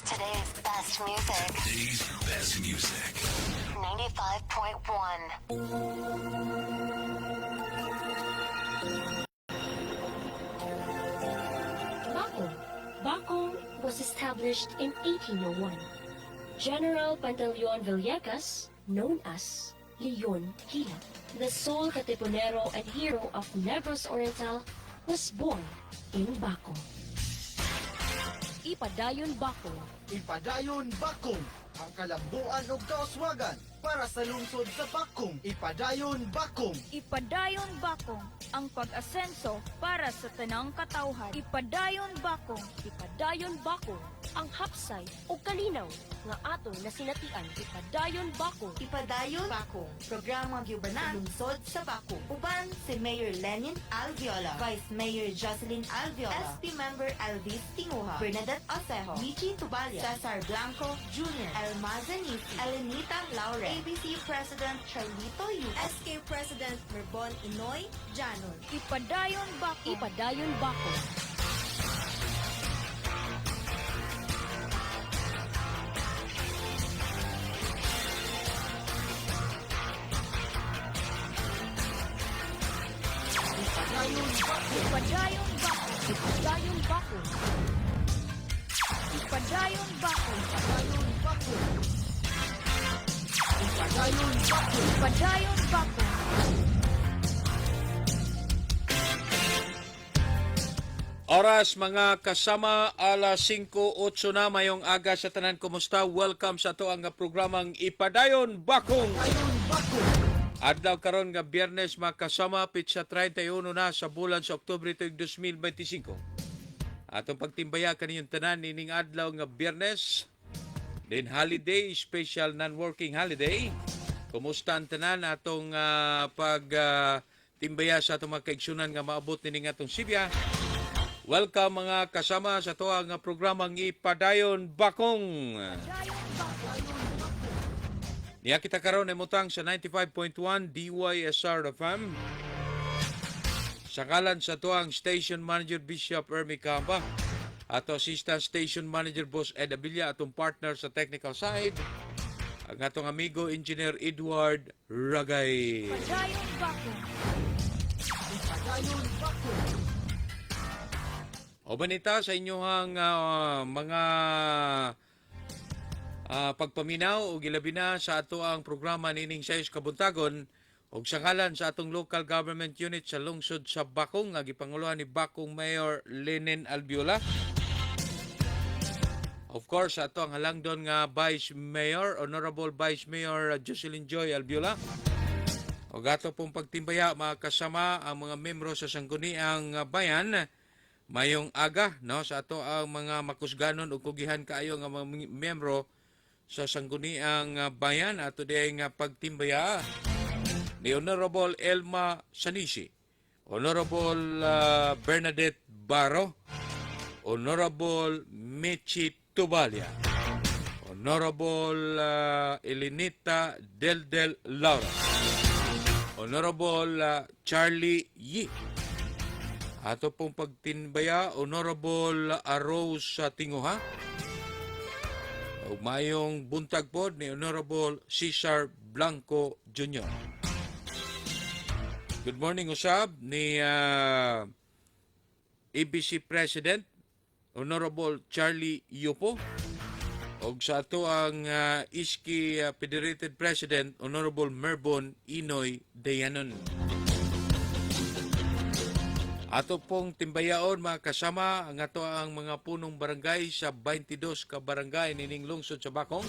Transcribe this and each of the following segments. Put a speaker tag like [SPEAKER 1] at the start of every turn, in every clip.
[SPEAKER 1] Today's best music.
[SPEAKER 2] Today's best music.
[SPEAKER 1] 95.1.
[SPEAKER 3] Bacong was established in 1801. General Pantaleon Villegas, known as Leon Gila, the sole katipunero and hero of Negros Oriental, was born in Bacong. Ipadayon Bacong.
[SPEAKER 4] Ipadayon Bacong, ang kalambuan ug kauswagan para sa lungsod sa Bacong. Ipadayon Bacong.
[SPEAKER 5] Ipadayon Bacong, ang pag-asenso para sa tanang katawhan. Ipadayon Bacong.
[SPEAKER 3] Ipadayon Bacong, ang hapsay o kalinaw nga atong nasinatian. Ipadayon Bacong.
[SPEAKER 6] Ipadayon Bacong, programa gyubanan lungsod sa Bacong. Uban si Mayor Lenin Alviola, Vice Mayor Jocelyn Alviola, SP Member Elvis Tinguha, Bernadette Osejo, Michi Tubalia, Cesar Blanco Jr., Elmaza Nisi, Elenita Laure, ABC President Charlito Yu, SK President Merbon Inoy Janon.
[SPEAKER 5] Ipadayon Bacong.
[SPEAKER 3] Ipadayon Bacong.
[SPEAKER 4] Ipadayon Bacong.
[SPEAKER 5] Ipadayon Bacong. Ipadayon Bacong.
[SPEAKER 4] Ipadayon Bacong. Ipadayon Bacong.
[SPEAKER 5] Ipadayon Bacong.
[SPEAKER 7] Oras mga kasama, alas 5:08 na mayong aga sa tanan. Kumusta? Welcome sa to ang programang Ipadayon Bacong.
[SPEAKER 4] Ipadayon Bacong.
[SPEAKER 7] Adlaw karon nga Biyernes mga kasama, pitsa 31 na sa bulan sa Oktubre tuig 2025. Atong pagtimbaya kaninyong tanan nining adlaw nga Biyernes, din holiday, special non-working holiday. Kumusta ang tanan atong timbaya sa atong mga kaigsunan nga maabot nining atong Sibya. Welcome mga kasama sa to ang programang Ipadayon Bacong. Niya kita karon ay mutang sa 95.1 DYSR FM. Sakalan sa to ang Station Manager Bishop Ermi Camba, ato Assistant Station Manager Boss Ed Abilia, atong partner sa technical side, ang atong amigo Engineer Edward Ragay.
[SPEAKER 5] Ipadayon Bacong.
[SPEAKER 4] Ipadayon Bacong.
[SPEAKER 7] O banita sa inyong mga pagpaminaw o gilabi na sa ato ang programa nining sayos kabuntagon o sangalan sa atong local government unit sa lungsod sa Bacong nga gipanguluhan ni Bacong Mayor Lenin Alviola. Of course, ato ang halangdon nga Vice Mayor, Honorable Vice Mayor Jocelyn Joy Alviola. O gato pong pagtimbaya mga kasama ang mga membro sa sangguniang bayan mayong aga no sa ato ang mga makusganon ug kugihan kaayo nga mga miyembro sa sangguniang bayan ato diay nga pagtimbaya ni Honorable Elma Sanisi, Honorable Bernadette Baro, Honorable Michi Tubalia, Honorable Elenita Deldel Laura, Honorable Charlie Yi. Ato pong pagtinbaya, Honorable Arose Tinguha. O mayong buntag po ni Honorable Cesar Blanco Jr. Good morning, usab ni ABC President, Honorable Charlie Yupo. O sa ato ang Iski Federated President, Honorable Merbon Inoy Dayanon. Ato pong timbayaon mga kasama ang ato ang mga punong barangay sa 22 ka barangay nining lungsod sa Bacong.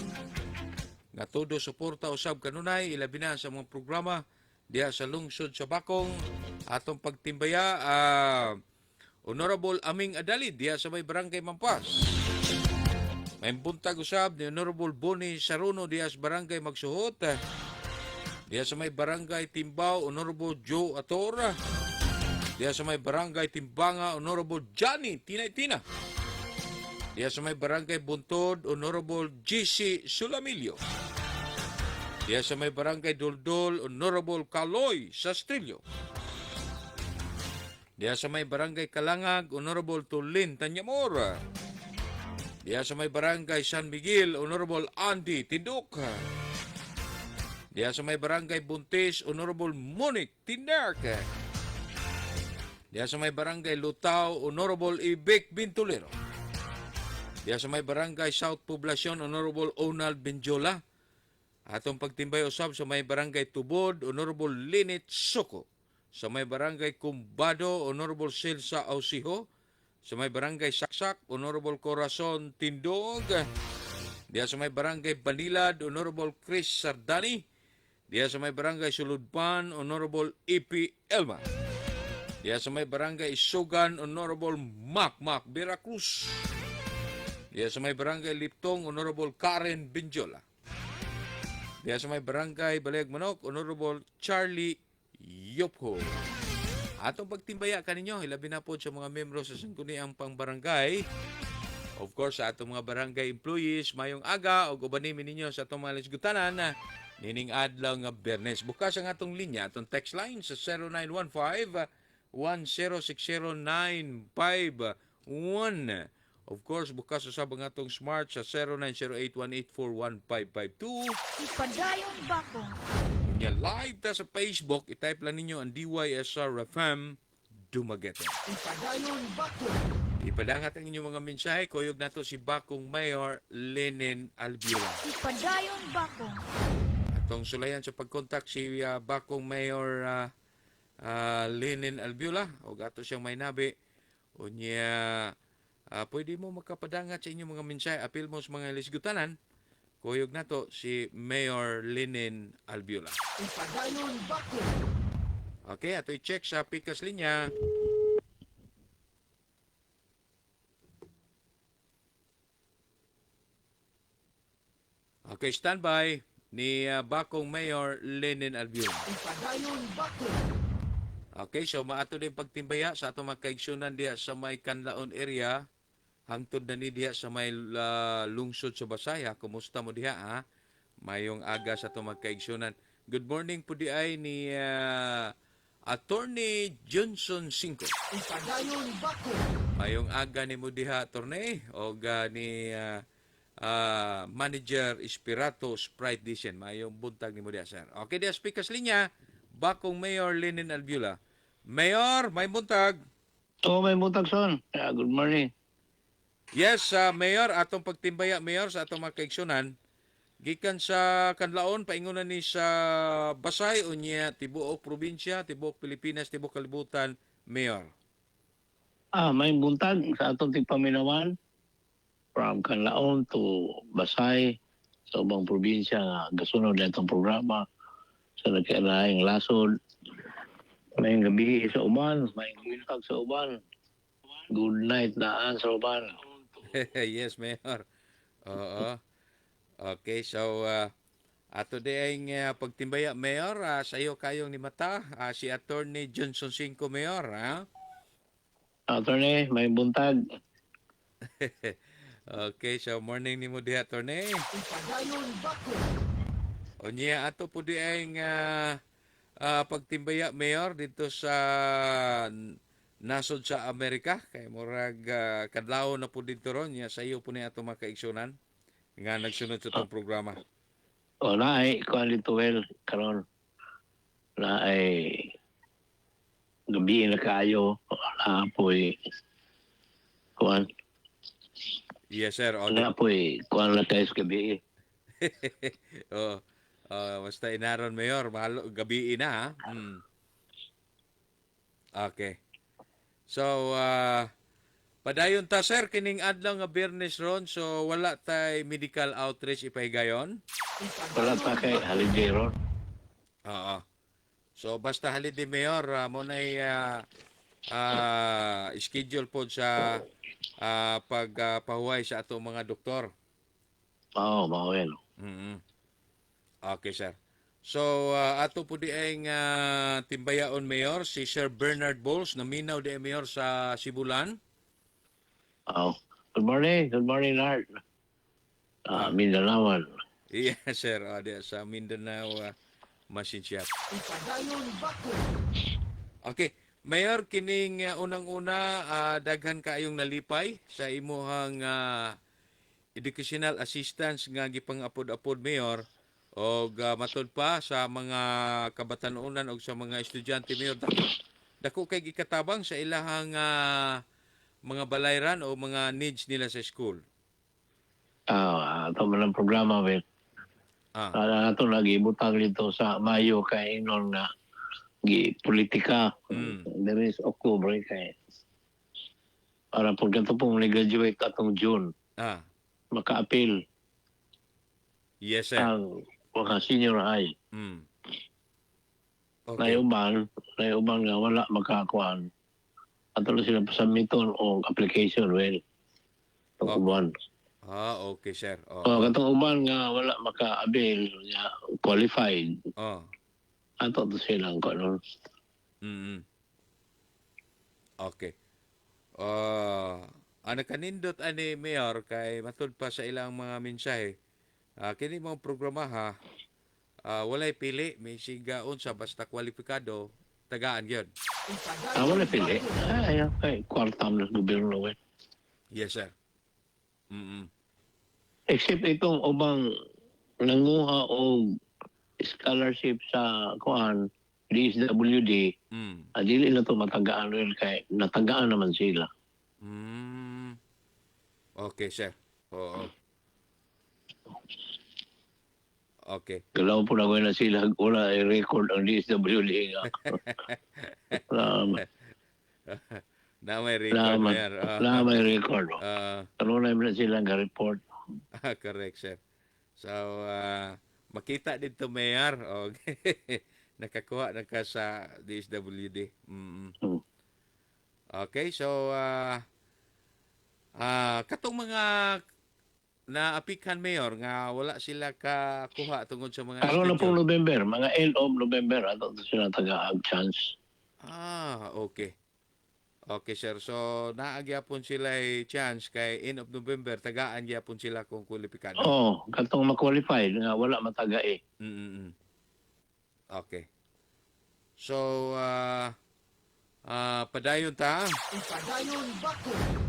[SPEAKER 7] Nga todo suporta usab kanunay ilabi na sa mga programa diya sa lungsod sa Bacong. Atong pagtimbaya Honorable Aming Adalid diya sa may barangay Mampas. May buntag usab ni Honorable Boni Saruno diya sa barangay Magsuhot. Diya sa may barangay Timbao, Honorable Joe Atora. Diya sa may barangay Timbanga, Honorable Johnny Tinay-Tina. Diya sa may barangay Buntod, Honorable GC Sulamilio. Diya sa may barangay Duldol, Honorable Kaloy Sastrillo. Diya sa may barangay Kalangag, Honorable Tulin Tanyamora. Diya sa may barangay San Miguel, Honorable Andy Tindok. Diya sa may barangay Buntis, Honorable Monique Tindak. Diya sa may barangay Lutaw, Honorable Ibek Bintulero. Diya sa may barangay South Poblacion, Honorable Onald Benjola. Atong pagtimbay usab sa may barangay Tubod, Honorable Linit Soko. Sa may barangay Kumbado, Honorable Silsa Ausiho. Sa may barangay Saksak, Honorable Corazon Tindog. Diya sa may barangay Banilad, Honorable Chris Sardani. Diya sa may barangay Suludpan, Honorable E.P. Elma. Diya sa may barangay Isugan, Honorable Mac Veracruz. Diya sa may barangay Liptong, Honorable Karen Benjola. Diya sa may barangay Balayag Manok, Honorable Charlie Yopho. Atong pagtimbaya kaninyo, hilabi na po sa mga membro sa Sangguniang Pangbarangay. Of course, sa atong mga barangay employees, mayong aga o gubanimi ninyo sa atong mga lisgutanan nining adlaw nga Bernes. Bukas ang atong linya, atong text line sa 0915-1060-951. Of course, bukas usab ang atong smart sa 0908-184-1552.
[SPEAKER 5] Ipadayon bakong.
[SPEAKER 7] Nya live ta sa Facebook, i-type lang ninyo ang DYSR FM Dumaguete.
[SPEAKER 4] Ipadayon Bakong.
[SPEAKER 7] Ipadangat ang inyong mga mensahe, kuyog nato si Bakong Mayor Lenin Albiola.
[SPEAKER 5] Ipadayon bakong.
[SPEAKER 7] Atong sulayan sa pagkontak si Bakong Mayor Lenin Albiola, o gato siyang may nabi, o niya pwede mo makapadangat sa inyong mga mensahe, apil mo sa mga lisgutanan, kuyog nato si Mayor Lenin Albiola.
[SPEAKER 4] Ipadayon Bakong.
[SPEAKER 7] Okay, ato i-check sa pikas linya. Okay, standby ni Bakong Mayor Lenin Albiola.
[SPEAKER 4] Ipadayon Bakong.
[SPEAKER 7] Okay, so maato din pagtimbaya sa ato mga kaigsunan diya sa may Canlaon area, hangtod na ni diya sa may lungsod sa Basaya. Kumusta mo diha ha? Mayong aga sa ato mga kaigsunan. Good morning po di ay ni Attorney Johnson Cinco.
[SPEAKER 4] Ipadayon Bakong.
[SPEAKER 7] Mayong aga ni mo diha, Attorney, o ni Manager Espirato Sprite Dicen. Mayong buntag ni mo diha, sir. Okay, diya speakers linya, Bakong Mayor Lenin Albiola. Mayor, may buntag.
[SPEAKER 8] May buntag son. Good morning.
[SPEAKER 7] Yes, Mayor, atong pagtimbaya, Mayor, sa atong mga kaigsunan, gikan sa Canlaon, paingunan ni sa Basay, o niya, tibuok probinsya, tibuok Pilipinas, tibuok kalibutan, Mayor.
[SPEAKER 8] May buntag sa atong tigpaminawan from Canlaon to Basay sa ubang probinsya nga gasunod na itong programa sa nagkairahing lasod. May gabi sa uban, may buntag sa uban. Good night daan sa uban.
[SPEAKER 7] Yes, Mayor. Oo. Okay, so ato din ang pagtimbaya, Mayor, sa iyo kayong ni Mata, si Attorney Johnson Cinco, Mayor, ha?
[SPEAKER 8] Attorney, may buntag.
[SPEAKER 7] Okay, so morning ni mo di, Attorney.
[SPEAKER 4] Ipadayon Bakong.
[SPEAKER 7] O niya, ato po di ang pagtimbaya, Mayor, dito sa nasod sa Amerika. Kay murag kadlaw na po dito ron. Niya, sa iyo po ni ato mga kaigsunan nga nagsunod sa itong programa.
[SPEAKER 8] O na ay kuan dito well karon. Na ay gabi na kayo na po'y kuan.
[SPEAKER 7] Yes, sir. O,
[SPEAKER 8] Na po'y kuan na kayo sa gabi.
[SPEAKER 7] basta inaron, Mayor. Gabi na, ha? Okay. So, padayon ta, sir, kining adlaw nga Bernes ron, so wala tay medical outreach ipahigayon?
[SPEAKER 8] Wala pa kay holiday ron.
[SPEAKER 7] Oo. So, basta holiday, Mayor, mo na'y schedule po sa pagpahuway sa atong mga doktor.
[SPEAKER 8] Oo, mawel.
[SPEAKER 7] Okay, sir. So, ato po di ang timbayaon, Mayor, si Sir Bernard Bowles, naminaw di ang Mayor sa Sibulan.
[SPEAKER 8] Oh, good morning, Lard. Mindanawan.
[SPEAKER 7] Yes, sir. Di sa Mindanao, Masinsyap.
[SPEAKER 4] Ipadayon Bakong.
[SPEAKER 7] Okay. Mayor, kining unang-una, daghan kayong nalipay sa imuhang educational assistance nga gipang-apod-apod mayor o matod pa sa mga kabatanunan o sa mga estudyante mayor dako kay gikatabang sa ilahang mga balayran o mga needs nila sa school.
[SPEAKER 8] Ito man ang programa, Will. Ito lagi butang dito sa Mayo kay inon na politika. There is October kay para pagkato pong graduate atong June, maka-appeal
[SPEAKER 7] Yes, sir.
[SPEAKER 8] ang mga senior high.
[SPEAKER 7] Okay.
[SPEAKER 8] Naiuban nga wala makakuan. Ato na sila pasamiton o application, Will. Itong uban.
[SPEAKER 7] Okay, sir.
[SPEAKER 8] Katong uban nga wala maka-avail, qualified. Ato to silang kanon.
[SPEAKER 7] Okay. Ano kanindot ani mayor kay matud pa sa ilang mga mensahe. Kini mga programa walay pili, may sigaon sa basta kwalipikado, tagaan gyud.
[SPEAKER 8] Wala pili. Ay, kwartam ng gobyerno, Will.
[SPEAKER 7] Yes, sir.
[SPEAKER 8] Except itong ubang nanguha o scholarship sa kuan DSWD, dili na to matagaan rin kay natagaan naman sila.
[SPEAKER 7] Okay, sir. Oo. Okay.
[SPEAKER 8] Kailangan po na sila wala i-record ang DSWD nga.
[SPEAKER 7] Na may record, mayor.
[SPEAKER 8] Na may record. Ano na na silang report.
[SPEAKER 7] Correct, sir. So, makita dito, mayor. Okay. Nakakuha na ka sa DSWD. Okay, so katong mga naapikan mayor nga wala sila kakuha tungod sa mga
[SPEAKER 8] Karon na
[SPEAKER 7] schedule.
[SPEAKER 8] pong November, mga end of November ato sila taga-ag chance.
[SPEAKER 7] Okay. Okay, sir. So, naagyapon sila chance kay end of November, tagaan gyapon sila kung kwalipikado.
[SPEAKER 8] Katong ma-qualified nga wala mataga eh.
[SPEAKER 7] Okay. So, padayon ta.
[SPEAKER 4] Ipadayon Bakong.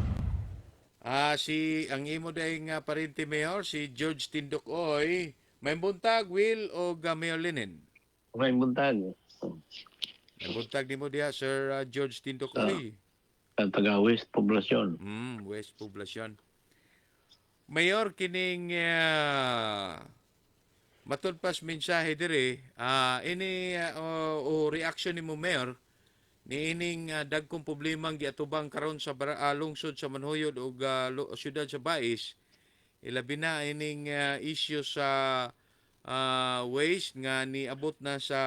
[SPEAKER 7] Ang imo daing parinti mayor, si George Tindukoy, may buntag, Will, o Mayor Lenin?
[SPEAKER 8] May buntag.
[SPEAKER 7] May buntag ni mo diya, Sir George Tindukoy.
[SPEAKER 8] Taga West Poblacion.
[SPEAKER 7] West Poblacion. Mayor, kining matod pas mensahe dire, o reaction ni mo, Mayor, ni ining dagkong problemang giatubang karon sa lungsod sa Manhuyod o siyudad sa Bais, ilabi na ining issue sa waste nga niabot na sa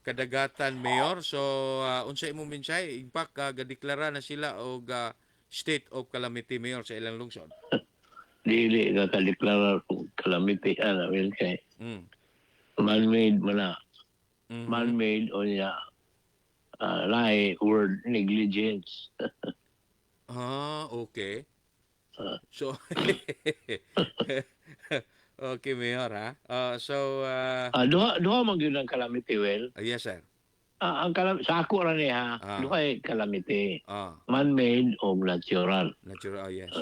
[SPEAKER 7] kadagatan, Mayor. So unsa imong mensahe, impact gadeklara na sila og state of calamity, Mayor, sa ilang lungsod?
[SPEAKER 8] Dili ka kadeklara calamity will kay man-made man na. Man-made o niya lie word negligence.
[SPEAKER 7] Okay. So okay, Mayor, ha?
[SPEAKER 8] Duha man gyud ang calamity, Will.
[SPEAKER 7] Yes, sir.
[SPEAKER 8] Ang sa ako ra niya, duha ay calamity. Man-made o natural.
[SPEAKER 7] Natural, yes.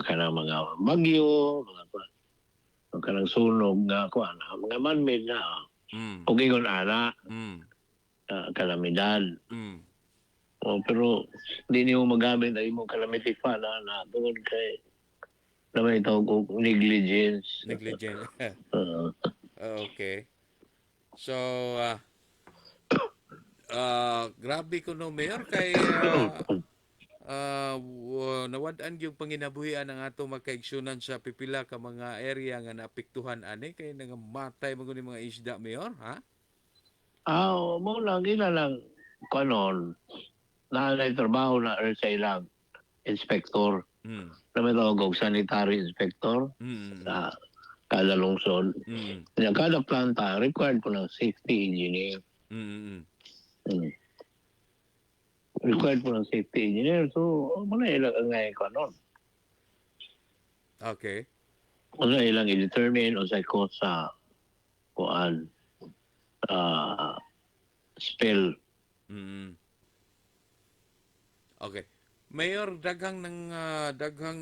[SPEAKER 8] Kanang mga bagyo, kanang sunog nga kuan, mga man-made na. Og ingon ana, kalamidad. Pero di niyo magamit ang imong calamity fund na tungod kay naman ito negligence.
[SPEAKER 7] Negligence. Okay. So, grabe ko no, Mayor, kay nawad-an yung panginabuhian ang ato magkaigsunan sa pipila ka mga area nga naapektuhan ani kay nangamatay mo ni mga isda, Mayor, ha?
[SPEAKER 8] Mo lang ina lang kanon na trabaho na sa ilang inspector. Naman tawag og sanitary inspector sa kada lungsod. Kada planta required po ng safety engineer. Required po ng safety engineer. So, muna ilang ang kanon.
[SPEAKER 7] Okay.
[SPEAKER 8] Ano ilang i-determine o sa cause sa kuan spill.
[SPEAKER 7] Okay. Mayor, daghang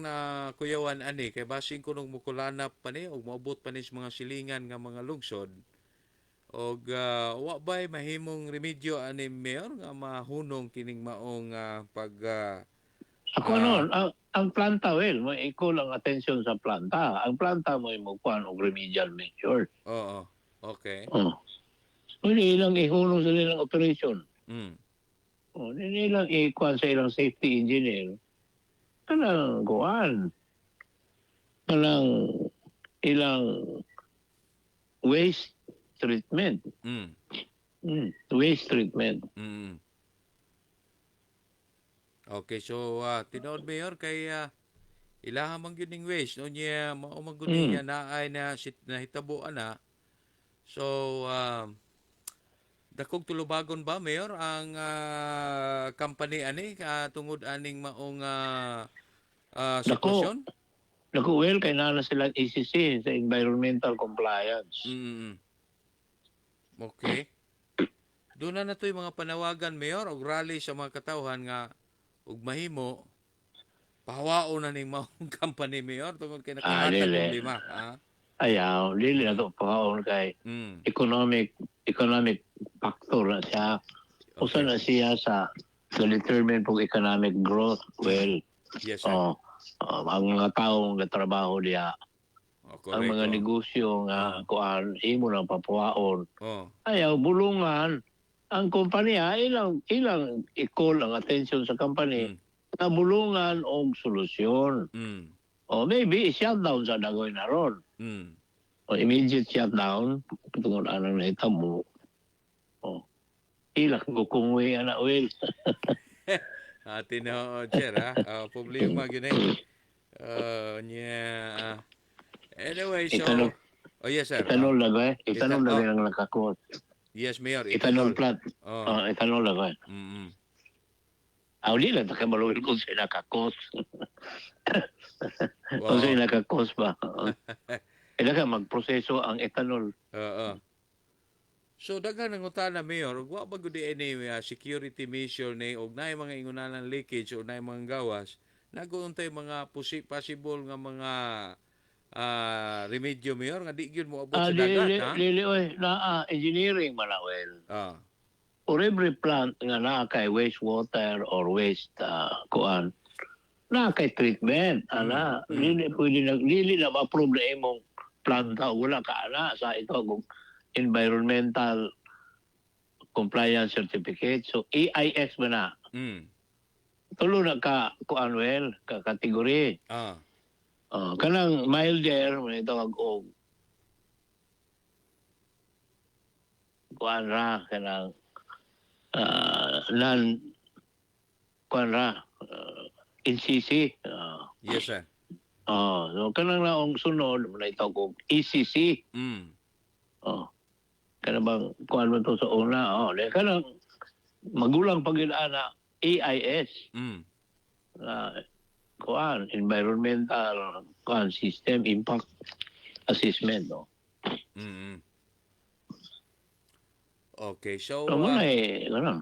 [SPEAKER 7] na kuyawan ani kay basin ko nung mukulanap pa ni og maabot pa ni sa mga silingan nga mga lungsod. Og wa bay mahimong remedyo ani Mayor nga mahunong kining maong pag
[SPEAKER 8] Ako noon, ang planta, well, mo iko lang atensyon sa planta. Ang planta mo kuan og remedial measure.
[SPEAKER 7] oo. Okay.
[SPEAKER 8] Oh. Hindi ilang ihulong sa nilang operation.
[SPEAKER 7] Mm.
[SPEAKER 8] Oh, hindi ilang ikuan sa ilang safety engineer. Kanang kuan. Kanang ilang waste treatment.
[SPEAKER 7] Mm.
[SPEAKER 8] Waste treatment.
[SPEAKER 7] Mm. Okay, so tinuod Mayor kay ilaha man gyud ning waste no niya mao man gud niya naay na nahitabo ana. So dakog tulubagon ba Mayor ang company ani tungod aning maong sitwasyon?
[SPEAKER 8] Naku, well, kailangan sila ECC sa environmental compliance.
[SPEAKER 7] Mm. Okay. Doon na natoy mga panawagan Mayor og rally sa mga katawhan nga ug mahimo pahawaon na ning maong company Mayor tungod kay nakahatag
[SPEAKER 8] dili.
[SPEAKER 7] problema.
[SPEAKER 8] Ayaw, dili na ito pahaon kay economic factor na siya. Usa na siya sa determine pong economic growth. Well,
[SPEAKER 7] Yes, sir.
[SPEAKER 8] ang mga taong natrabaho diya, ang mga negosyo nga kuan imo nang papuwaon. Ayaw bulungan ang kompanya ilang i-call ang attention sa company na bulungan og solusyon. O maybe shutdown sa dagoy na ron. O immediate shutdown tungod anang nahitabo. O ilak ko kungwi ana well.
[SPEAKER 7] Tino chair problema gyud niya. Anyway, so yes sir.
[SPEAKER 8] Ethanol lagay. Ethanol lagay ang nakakot.
[SPEAKER 7] Yes, Mayor.
[SPEAKER 8] Ethanol plant. Ethanol lagay. Di lang taka maluwil kung sila kakos. Kung sila kakos ba. Kailangan magproseso ang ethanol.
[SPEAKER 7] So daghan ang utana Mayor, wa ba gud any security measure ni og naay mga ingunanan leakage o naay mga gawas, naguuntay mga possible nga mga remedyo Mayor nga di gyud mo abot sa dagat ha.
[SPEAKER 8] Dili oy na engineering manawel. For every plant nga naa kay wastewater or waste kuan na kay treatment ana dili na ma-approve na imong planta wala ka ana sa ito kung environmental compliance certificate so EIS ba na tulo na ka kuan well ka category kanang milder man ito og kuan ra kanang non kuan ra NCC
[SPEAKER 7] Yes sir.
[SPEAKER 8] So kanang laong sunod na ito kog ECC kanang bang kuan mo to sa una kanang magulang pagilana AIS kuan environmental kuan system impact assessment
[SPEAKER 7] Okay, so
[SPEAKER 8] ano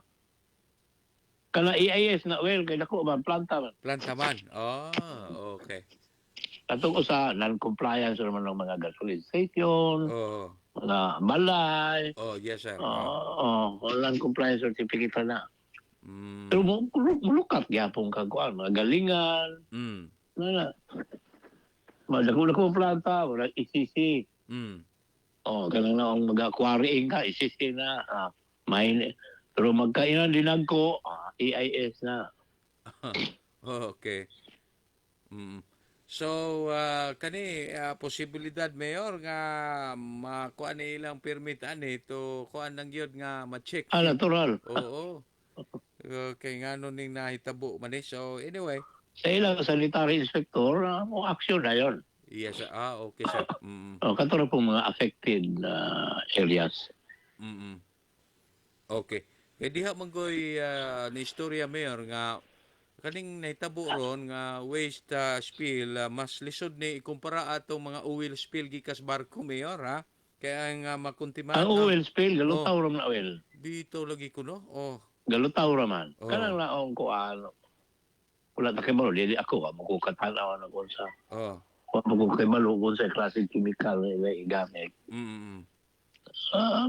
[SPEAKER 8] kana EIS na well kay dako ba planta man
[SPEAKER 7] planta man. Okay.
[SPEAKER 8] Atong usa non-compliance naman ng mga gasoline station mga balay
[SPEAKER 7] Yes sir.
[SPEAKER 8] Non-compliance certificate na. Pero mulukat gyapon ka kuan mga galingan. Na. Madako planta wala ECC. Kanang na ang mag-aquarying ka ECC na. Pero magkainan din ko EIS na.
[SPEAKER 7] Okay. So kani posibilidad Mayor nga makuha ni ilang permit ani to kuan lang gyud nga ma-check.
[SPEAKER 8] Natural.
[SPEAKER 7] Oo. Kay ngano ning nahitabo man so anyway
[SPEAKER 8] sa ilang sanitary inspector mo action na yon.
[SPEAKER 7] Yes okay sir.
[SPEAKER 8] Katulad po mga affected areas.
[SPEAKER 7] Okay. Kaya diha manggoy ni istorya Mayor nga kaning nahitabo ron nga waste spill mas lisod ni ikumpara atong mga oil spill gikas barko Mayor ha. Kaya nga makuntiman
[SPEAKER 8] ang oil spill galutaw ra na oil.
[SPEAKER 7] Dito lagi ko no.
[SPEAKER 8] Galutaw ra man. Kanang laong kuan wala ta kay malo dili ako magkukatanaw na kung sa
[SPEAKER 7] Oh.
[SPEAKER 8] wala ko kay malo kung sa klase chemical na igamit.
[SPEAKER 7] Mm.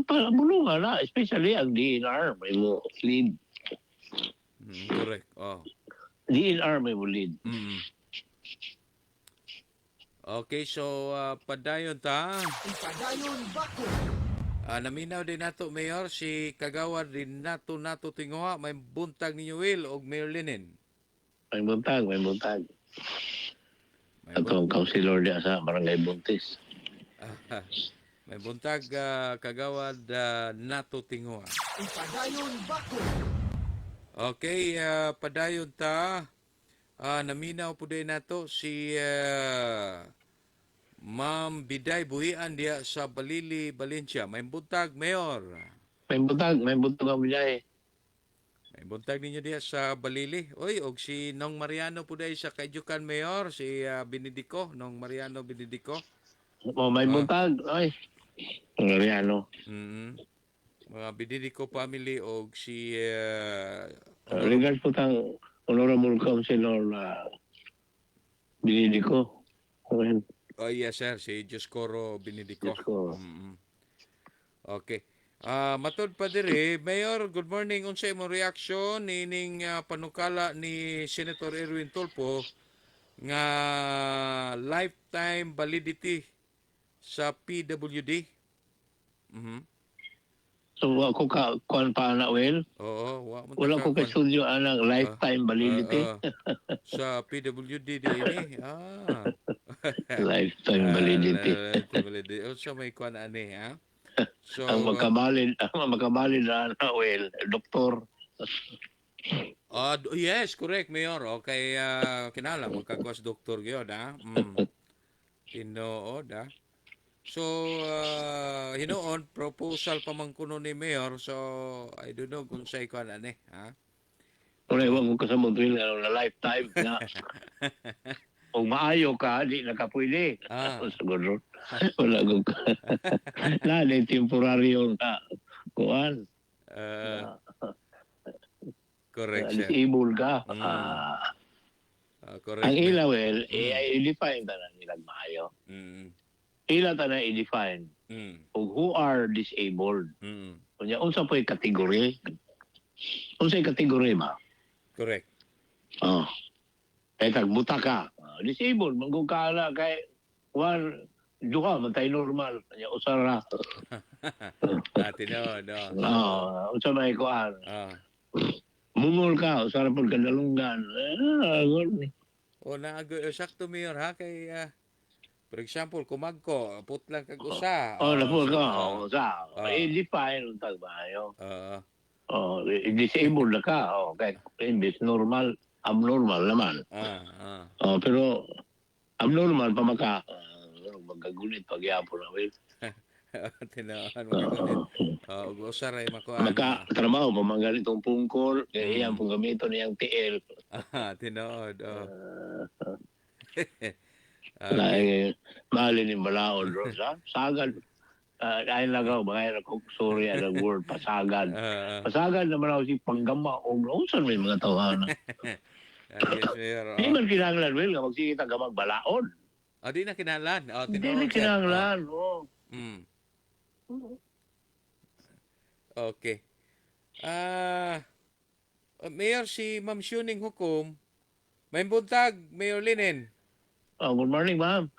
[SPEAKER 8] Para bulungan na, especially ang DNR may mo lead.
[SPEAKER 7] Correct. Oh.
[SPEAKER 8] DNR may mo lead.
[SPEAKER 7] Mm. Okay, so padayon ta.
[SPEAKER 4] Ipadayon bako.
[SPEAKER 7] Naminaw din nato Mayor si Kagawad din nato tinguha may buntag ni Will og Mayor Lenin.
[SPEAKER 8] May buntag.
[SPEAKER 7] May
[SPEAKER 8] Atong councilor diya sa Barangay Buntis.
[SPEAKER 7] may buntag Kagawad nato tinguha.
[SPEAKER 4] Ipadayon bako.
[SPEAKER 7] Okay, padayon ta. Naminaw po din nato si Ma'am Biday Buhian diya sa Balili, Valencia. May buntag, Mayor.
[SPEAKER 8] May buntag ang bilay.
[SPEAKER 7] May buntag ninyo diya sa Balili. Oy, og si Nong Mariano po diya sa Kaijukan, Mayor. Si Benedico, Nong Mariano Benedico.
[SPEAKER 8] May buntag. Ay. Mariano.
[SPEAKER 7] Mga Benedico family og si
[SPEAKER 8] Regard po tang Honorable Councilor na binili ko. Okay.
[SPEAKER 7] oh yes sir, si Joscoro Benedico.
[SPEAKER 8] Joscoro.
[SPEAKER 7] Okay. Matod pa diri, Mayor, good morning. Unsay imong reaction nining panukala ni Senator Erwin Tulfo nga lifetime validity sa PWD?
[SPEAKER 8] So ako kuan pa na well.
[SPEAKER 7] Oo,
[SPEAKER 8] Wala ko kay studio anang lifetime validity.
[SPEAKER 7] Sa PWD din
[SPEAKER 8] Lifetime validity.
[SPEAKER 7] validity. So may kuan ani ha. So
[SPEAKER 8] ang magkabalid na well, doktor.
[SPEAKER 7] Yes, correct, Mayor. Okay, kinala magkagwas doktor gyud ha. Tinuod ha. So, hinoon, proposal pa man kuno ni Mayor. So, I don't know kung sa'yo ko ha?
[SPEAKER 8] Wala, huwag mo kasamang drill na lifetime na. Kung maayo ka, di nakapwede. Siguro. Wala ko ka. Lali, temporaryo na. Kuan.
[SPEAKER 7] Correct, sir.
[SPEAKER 8] Disable ka.
[SPEAKER 7] Correct.
[SPEAKER 8] Ang ilawel, i-define ta na nilang maayo. Ila ta na i-define kung who are disabled. Kunya, unsa po yung kategory? Unsa yung kategory ba?
[SPEAKER 7] Correct.
[SPEAKER 8] Kaya tagbuta ka. Disabled, manggugkala kay one, duha, matay normal. Kunya, usara.
[SPEAKER 7] Tinood.
[SPEAKER 8] Unsa may kuan. Mungol ka, usara po kadalungan.
[SPEAKER 7] Sakto, Mayor, ha? Kay... for example, kumagko, putlang kag usa.
[SPEAKER 8] Napul ka, usa. I-define ang tagbayo. Disabled na ka. Kahit imbis normal, abnormal naman. Pero abnormal pa maka, magagunit pagyapon na, Will.
[SPEAKER 7] Tinoan, magagunit. Usaray makuha.
[SPEAKER 8] Maka-trabaho, pamanggal itong pungkol, kaya iyan pong gamito niyang TL.
[SPEAKER 7] Tinood,
[SPEAKER 8] Mahalin yung balaod, Rosa. Sagad. Ay lagaw, mga sorry, ang word, pasagad. Pasagad naman ako si panggama. O saan may mga tawanan?
[SPEAKER 7] Yes, Mayor.
[SPEAKER 8] Hindi man kinahanglan, Will, nga magsikita ka magbalaod.
[SPEAKER 7] Di na kinahanglan.
[SPEAKER 8] Hindi na kinahanglan,
[SPEAKER 7] Okay. Mayor, si Ma'am Shuning Hukom, may buntag, Mayor Linen.
[SPEAKER 8] Good morning, ma'am.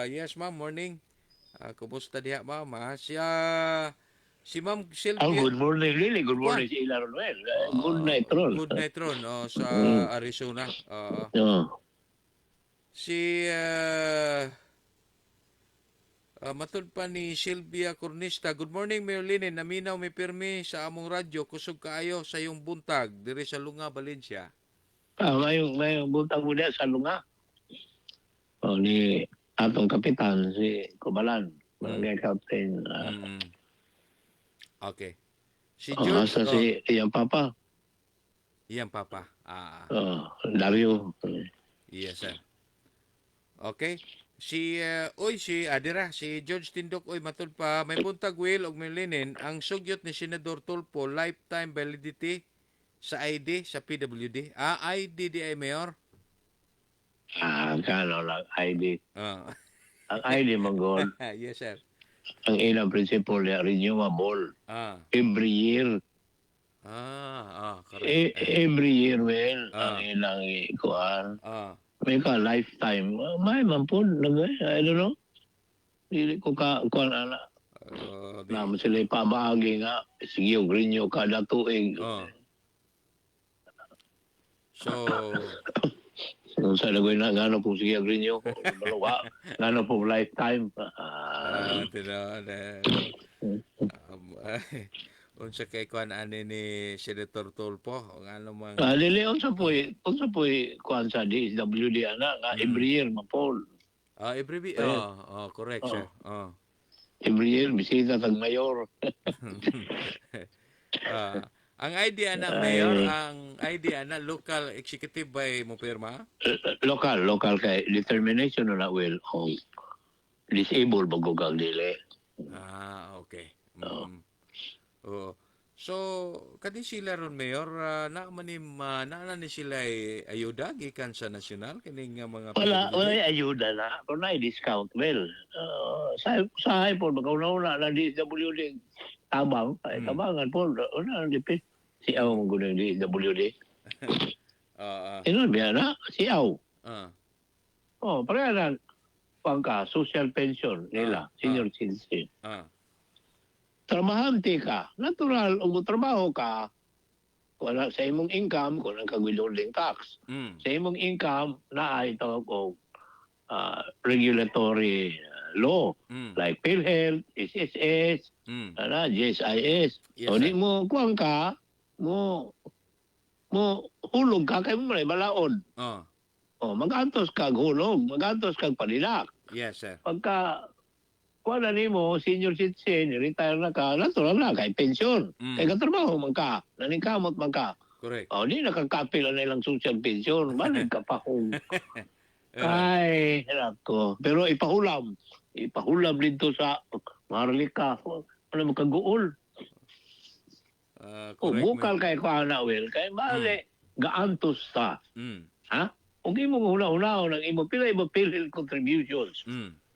[SPEAKER 7] Yes, ma'am. Morning. Kumusta diha, ma'am? Si Ma'am Sylvia.
[SPEAKER 8] Good morning, really. Good morning si Ila Ronel. Good night, Ron.
[SPEAKER 7] Good night, Ron. Sa Arizona. Si matud pa ni Sylvia Cornista. Good morning, Mayor Linen. Naminaw may pirmi sa among radyo. Kusog kaayo sa iyong buntag diri sa Lunga, Valencia.
[SPEAKER 8] Ngayong buntag mo sa Lunga. Ni atong kapitan, si Kubalan. Barangay Captain.
[SPEAKER 7] Okay. Si George.
[SPEAKER 8] Si iyang papa.
[SPEAKER 7] Iyang papa.
[SPEAKER 8] Dario.
[SPEAKER 7] Yes, sir. Okay. Si Adira, si George Tindok, matud pa, may buntag Will og may linen, ang sugyot ni Senador Tulfo, lifetime validity sa ID sa PWD. ID di ay Mayor.
[SPEAKER 8] Kano lang, ID.
[SPEAKER 7] Ah.
[SPEAKER 8] Ang ID, Manggol,
[SPEAKER 7] Yes, sir.
[SPEAKER 8] ang ilang principle niya, renewable.
[SPEAKER 7] Ah.
[SPEAKER 8] Every year.
[SPEAKER 7] Correct.
[SPEAKER 8] Every year, well, ang
[SPEAKER 7] Ah.
[SPEAKER 8] ilang ikuan.
[SPEAKER 7] Ah.
[SPEAKER 8] May ka, lifetime. May man po, I don't know. Dili ko kuan ana. Naman sila ipamahagi nga. Sige, yung renew kada tuig.
[SPEAKER 7] So,
[SPEAKER 8] Kung sa nagoy na, gano'n po sige, renew. Gano'n po lifetime.
[SPEAKER 7] unsa kay kuan ani ni Senator Tulfo o ano mang
[SPEAKER 8] Dili, unsa po, kuan sa DSWD, ana, nga every year, mapol.
[SPEAKER 7] every week. Correct, sir.
[SPEAKER 8] Every year, bisita tag mayor.
[SPEAKER 7] Ang idea na Mayor, ang idea na local executive by mo pirma?
[SPEAKER 8] Local kay determination na will of disabled bagugang dili.
[SPEAKER 7] Okay. So, kani sila ron Mayor, na ni sila ayuda gikan sa nasyonal kining mga
[SPEAKER 8] Wala ayuda na, pero na discount well. Sa po magkauna na DSWD tabang, tabangan po una dipit si aw mo gud DSWD. Biya na si aw. Pareha pangka social pension nila, senior citizen. Trabahante ka, natural, ug trabaho ka, wala sa imong income, kung ang withholding tax. Sa imong income, na ay tawag o regulatory law, like PhilHealth, SSS, GSIS.
[SPEAKER 7] Yes,
[SPEAKER 8] O di mo, kuwang ka, mo hulog ka, kay mo na balaod. Mag-antos kag hulog, mag-antos kag palilak.
[SPEAKER 7] Yes, sir.
[SPEAKER 8] Pagka kuha na mo, senior citizen, retire na ka, natural na, kay pension. Kay katrabaho man ka, naningkamot man ka.
[SPEAKER 7] Correct.
[SPEAKER 8] Di nakakapil na ilang social pension, manig ka pa kung... Ay, nako. Pero ipahulam dito sa Marlica, ano mo kaguol. Bukal kay ko na, Will, kay mali, gaantos ta. Ha? Kung mo huna-huna, nang imo PhilHealth contributions.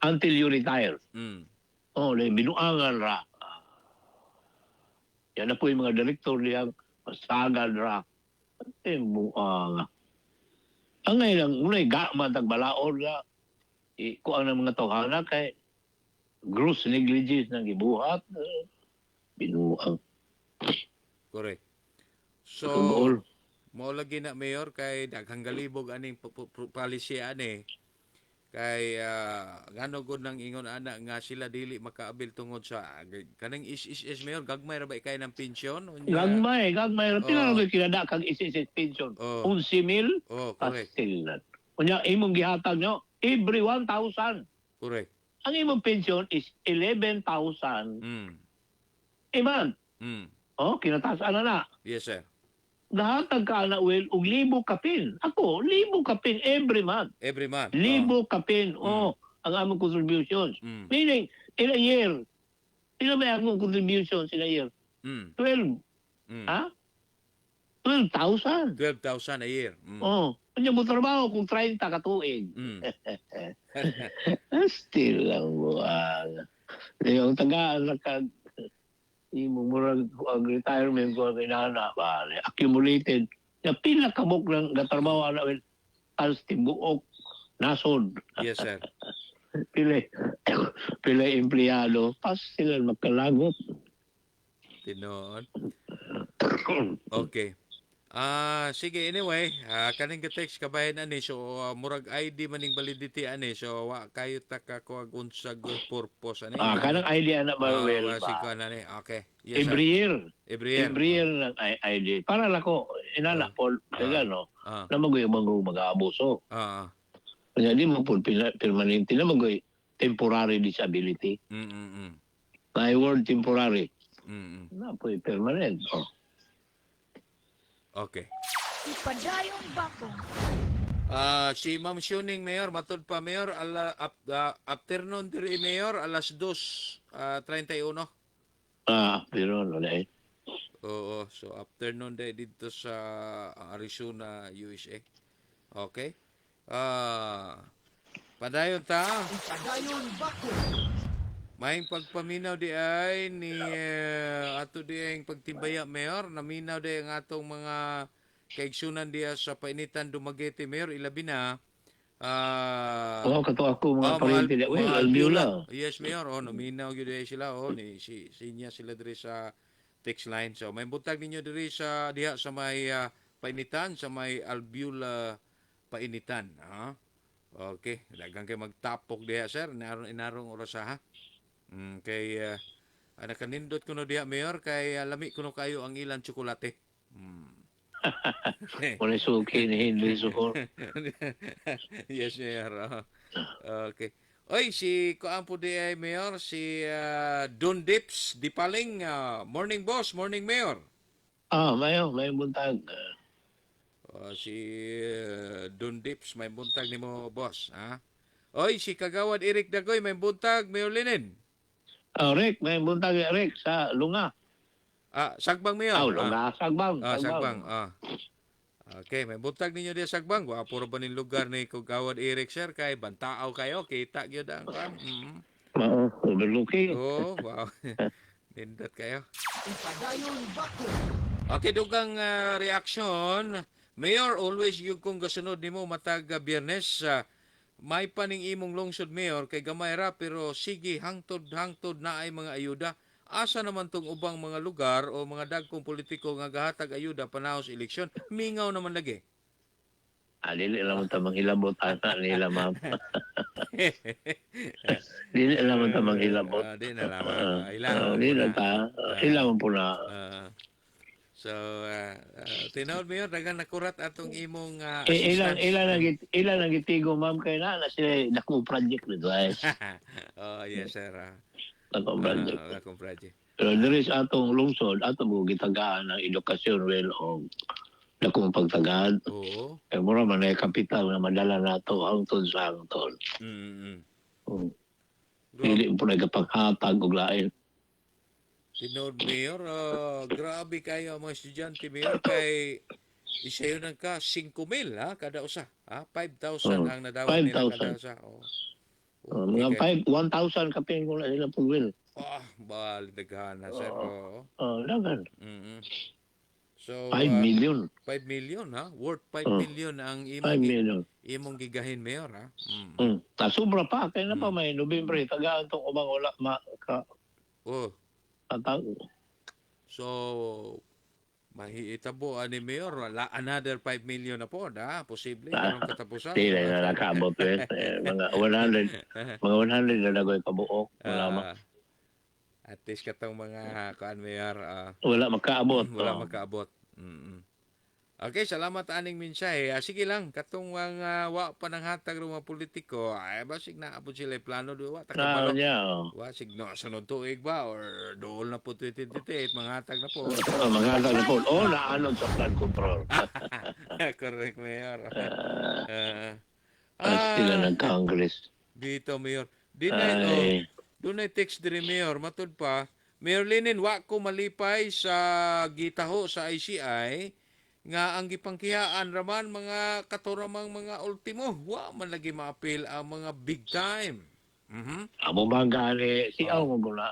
[SPEAKER 8] Until you retire. Binuangan ra. Yan na po yung mga direktor niyang masagan ra. Buang. Ang ngayon, unay gaman tagbalaod na kuang ng mga tawhana kay gross negligence ng ibuhat. Binuang.
[SPEAKER 7] Correct. So, mo lagi na Mayor kay daghang galibog aning policy ani. Kay ngano gud nang ingon ana nga sila dili makaabil tungod sa kanang SSS Mayor gagmay ra ba kay ng pensyon?
[SPEAKER 8] Gagmay pila ra kinada kag SSS pension. 11,000
[SPEAKER 7] correct.
[SPEAKER 8] Unya imong gihatag nyo every 1,000.
[SPEAKER 7] Correct.
[SPEAKER 8] Ang imong pension is 11,000. Iman. Kinatasan na.
[SPEAKER 7] Yes, sir.
[SPEAKER 8] Nahatag ka na, Will, og libo kapin. Ako, libo kapin every month.
[SPEAKER 7] Every month.
[SPEAKER 8] Libo kapin. Ang among contributions. Meaning, in a year, sino ba akong contributions in a year? 12. Ha? 12,000.
[SPEAKER 7] 12,000 a year.
[SPEAKER 8] Kanya mo trabaho kung 30 katuig. Still lang buwang. Yung tagaan na kag imo murag ang retirement ko kay nana ba accumulated na pila kabok lang gatrabaho ana wel as tibuok nasod.
[SPEAKER 7] Yes, sir.
[SPEAKER 8] pila empleyado pas sila magkalagot.
[SPEAKER 7] Tinoon. Okay. Sige, anyway, kaning text kabayan ani so murag ID maning validity ani so wa kayo ta ka kuag unsag purpose ani.
[SPEAKER 8] Kanang ID ana ba well
[SPEAKER 7] ba? Okay. Yes,
[SPEAKER 8] every year.
[SPEAKER 7] Every
[SPEAKER 8] year ng ID. Para lako inana Paul kaya no. Na magoy mag-aabuso. Kanya di mo po permanente na magoy temporary disability. My word temporary. Na po permanent.
[SPEAKER 7] Okay.
[SPEAKER 5] Ipadayong bakong.
[SPEAKER 7] Si Ma'am Shuning Mayor, matud pa Mayor, afternoon diri Mayor, alas 2:31.
[SPEAKER 8] Pero wala
[SPEAKER 7] Oo, so afternoon day dito sa Arizona, USA. Okay? Padayon ta.
[SPEAKER 4] Ipadayon bakong.
[SPEAKER 7] May pagpaminaw di ay ni ato di ay pagtimbaya mayor, naminaw di ang atong mga kaigsunan diya sa painitan Dumaguete mayor ilabi na
[SPEAKER 8] Kato ako mga
[SPEAKER 7] mga
[SPEAKER 8] pariente di. Well, Albiola.
[SPEAKER 7] Yes, Mayor. Naminaw yun din sila. Ni sinya sila diri sa text line. So, may butag ninyo diri sa diha sa may painitan, sa may Albiola painitan. Okay. Dagang kay magtapok diha, sir. Inarong oras ha. Kay nakanindot ko no diha, Mayor, kay lami ko no kayo ang ilang tsokolate.
[SPEAKER 8] Wala suki ni Henry Sukor.
[SPEAKER 7] Yes, Mayor. Okay. Oy, si kuan po di ay Mayor, si Don Dips Dipaling. Morning, boss. Morning, Mayor.
[SPEAKER 8] May buntag.
[SPEAKER 7] Si Don Dips, may buntag ni mo, boss. Ha? Oy, si Kagawad Eric Dagoy, may buntag, Mayor Linin.
[SPEAKER 8] Rick, may buntag Rick sa Lunga.
[SPEAKER 7] Sagbang, Mayor.
[SPEAKER 8] Lunga, Sagbang.
[SPEAKER 7] Sagbang. Okay, may buntag ninyo di Sagbang. Wapo ra ba ning lugar ni Kagawad Eric, sir? Kay bantaaw kayo. Kita gyud ang kan.
[SPEAKER 8] Oo, overlooking.
[SPEAKER 7] Oh, wow. Nindot kayo.
[SPEAKER 4] Ipadayon bakong.
[SPEAKER 7] Okay, dugang reaction. Mayor, always yung kung gasunod nimo matag Biyernes, may paning imong lungsod, Mayor, kay gamay ra, pero sige, hangtod na ay mga ayuda. Asa naman tong ubang mga lugar o mga dagkong politiko nga gahatag ayuda panahon sa eleksyon? Mingaw naman lagi.
[SPEAKER 8] Dili lang mo tamang hilabot ata nila ma'am. Dili lang mo tamang hilabot.
[SPEAKER 7] Di na lamang.
[SPEAKER 8] Dili na ta. Hilaman po na.
[SPEAKER 7] So, tinawad mo yun, dagang nakurat atong imong
[SPEAKER 8] Ilan ang gitigo ma'am kay na sila dako project nito ay.
[SPEAKER 7] Oh, yes, sir.
[SPEAKER 8] Dako project.
[SPEAKER 7] Akong project.
[SPEAKER 8] Pero diri sa atong lungsod, ato mo gitagaan ng edukasyon well o dakong pagtagad.
[SPEAKER 7] Oo.
[SPEAKER 8] Mura man ay kapital na madala nato hangtod sa hangtod. Dili po nagapaghatag og lain.
[SPEAKER 7] Tinod, Mayor, grabe kayo ang mga estudyante, Mayor, kay isayo nang ka 5,000 kada usa. 5,000 ang nadawat nila kada usa.
[SPEAKER 8] Mga 1,000 kapin ko na sila po will.
[SPEAKER 7] Bali daghana, sir.
[SPEAKER 8] Dagan.
[SPEAKER 7] So,
[SPEAKER 8] 5 million.
[SPEAKER 7] 5 million, worth 5 million ang
[SPEAKER 8] 5 million.
[SPEAKER 7] imong gigahin, Mayor,
[SPEAKER 8] Sobra pa. Kaya na pa may Nobyembre. Tagaan itong ubang wala tatag.
[SPEAKER 7] So, mahitabo ni Mayor, another 5 million na po, posible, karong katapusan.
[SPEAKER 8] Di na nakaabot. Mga 100 na nagoy kabuok.
[SPEAKER 7] At least katong mga Mayor,
[SPEAKER 8] Wala makaabot.
[SPEAKER 7] wala magkaabot. Okay, salamat aning mensahe. Sige lang, katong mga wa pa nang hatag ng mga politiko, basig na abot sila plano duwa takapalo. Wa sig no sunod tuig ba or dool na po 2028 mga hatag na po.
[SPEAKER 8] Maghatag na po. Naanod sa flood control.
[SPEAKER 7] Correct, Mayor.
[SPEAKER 8] Sila ng Congress.
[SPEAKER 7] Dito, Mayor. Dunay text diri, Mayor. Matud pa, Mayor Linin, wa ko malipay sa gitaho sa ICI nga ang gipangkihaan raman mga katuramang mga ultimo. Wa man lagi maapil ang mga big time.
[SPEAKER 8] Amo ba gani si mo gula.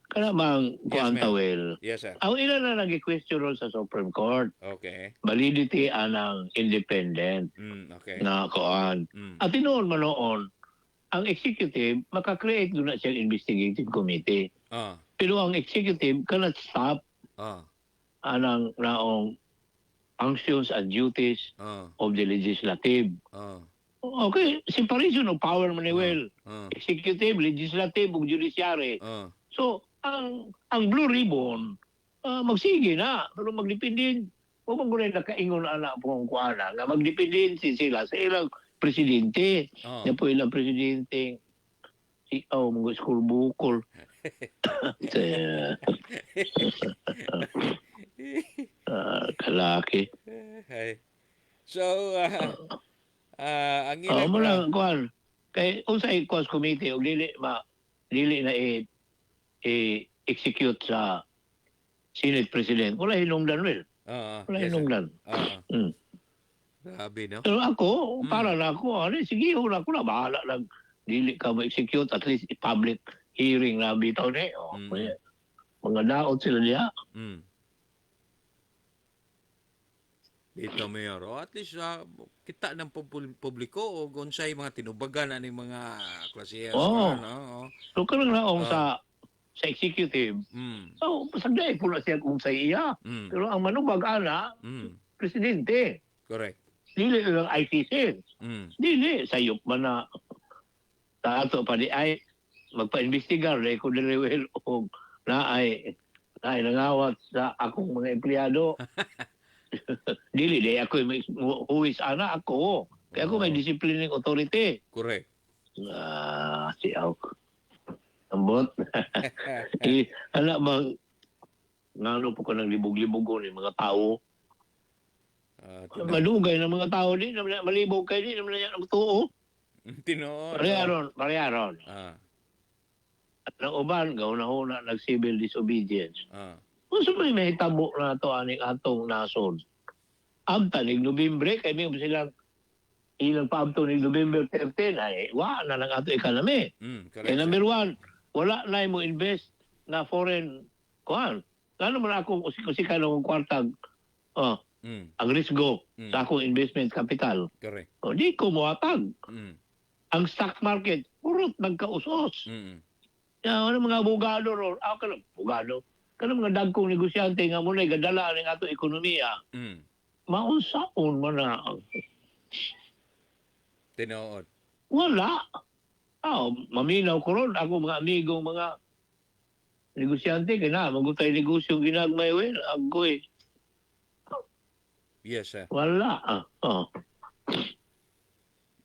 [SPEAKER 8] Kana bang kuantawel.
[SPEAKER 7] Yes, sir.
[SPEAKER 8] Ang ilan na nag-question sa Supreme Court.
[SPEAKER 7] Okay.
[SPEAKER 8] Validity anang independent
[SPEAKER 7] Okay.
[SPEAKER 8] na kuan. At tinuon manoon, ang executive maka-create doon na siyang investigative committee. Pero ang executive cannot stop anang naong functions and duties of the legislative. Okay, separation of power man well. Executive, legislative, ug judiciary. So, ang Blue Ribbon, magsige na. Pero magdependin. O magulay nakaingon anak pong kuana nga magdependin sila sa ilang presidente. Yan po ilang presidente. Mga school bukol. Kalaki.
[SPEAKER 7] So, ang ilang...
[SPEAKER 8] mo lang, kuhan. Kay, usay cause committee, o dili na i-execute sa Senate President. Wala hinungdan, well. Wala
[SPEAKER 7] Yes, sir.
[SPEAKER 8] hinungdan. Mm.
[SPEAKER 7] Grabe, no?
[SPEAKER 8] Pero ako, para na ako, sige, una ko na, bahala lang. Dili ka ma-execute, at least public hearing na bitaw ni. Mga daot sila niya.
[SPEAKER 7] Mm. Dito, Mayor. O at least kita ng publiko o unsay mga tinubagan na ng mga klase.
[SPEAKER 8] Oo.
[SPEAKER 7] No?
[SPEAKER 8] So, karang naong sa executive,
[SPEAKER 7] Mm.
[SPEAKER 8] so, pasagday po na siya kung sa iya.
[SPEAKER 7] Mm.
[SPEAKER 8] Pero ang manubag ana,
[SPEAKER 7] Mm.
[SPEAKER 8] presidente.
[SPEAKER 7] Correct.
[SPEAKER 8] Dili lang ICC.
[SPEAKER 7] Mm.
[SPEAKER 8] Dili, sayop man na sa ato pa di ay magpa-investigar na ko diriwel o na ay nangawat sa akong mga empleyado. Dili, di ako huwis ana ako. Kaya ako may disciplining authority.
[SPEAKER 7] Correct.
[SPEAKER 8] Si Auk. Ambot. Anak bang ngano po ko ng libog-libogo ni mga tao. Madugay ng mga tao din, malibog kayo din, naman na magtuo.
[SPEAKER 7] Tinoon.
[SPEAKER 8] Pariaron. At ng uban, gauna-una, nag-civil disobedience. Kung sa may hitabo na ito, aning atong nason. Abta, nig Nobyembre, kaya may silang ilang paabto nig November 13, ay, na lang ato economy. Kaya number one, wala na mo invest na foreign kuhan. Lalo man ako, kusika ng kwartag, ang risgo sa akong investment capital.
[SPEAKER 7] Correct.
[SPEAKER 8] O, di ko muhatag. Ang stock market, purot nagkausos. Ano mga abogado ron? Ka lang, abogado. Kanang mga dagkong negosyante nga muna, gadala ng ato ekonomiya. Maunsaon man na.
[SPEAKER 7] Tinoon.
[SPEAKER 8] Wala. Maminaw ko ron. Ako mga amigong mga negosyante, kaya magutay negosyo ginagmay, well, ako eh.
[SPEAKER 7] Yes, sir.
[SPEAKER 8] Wala.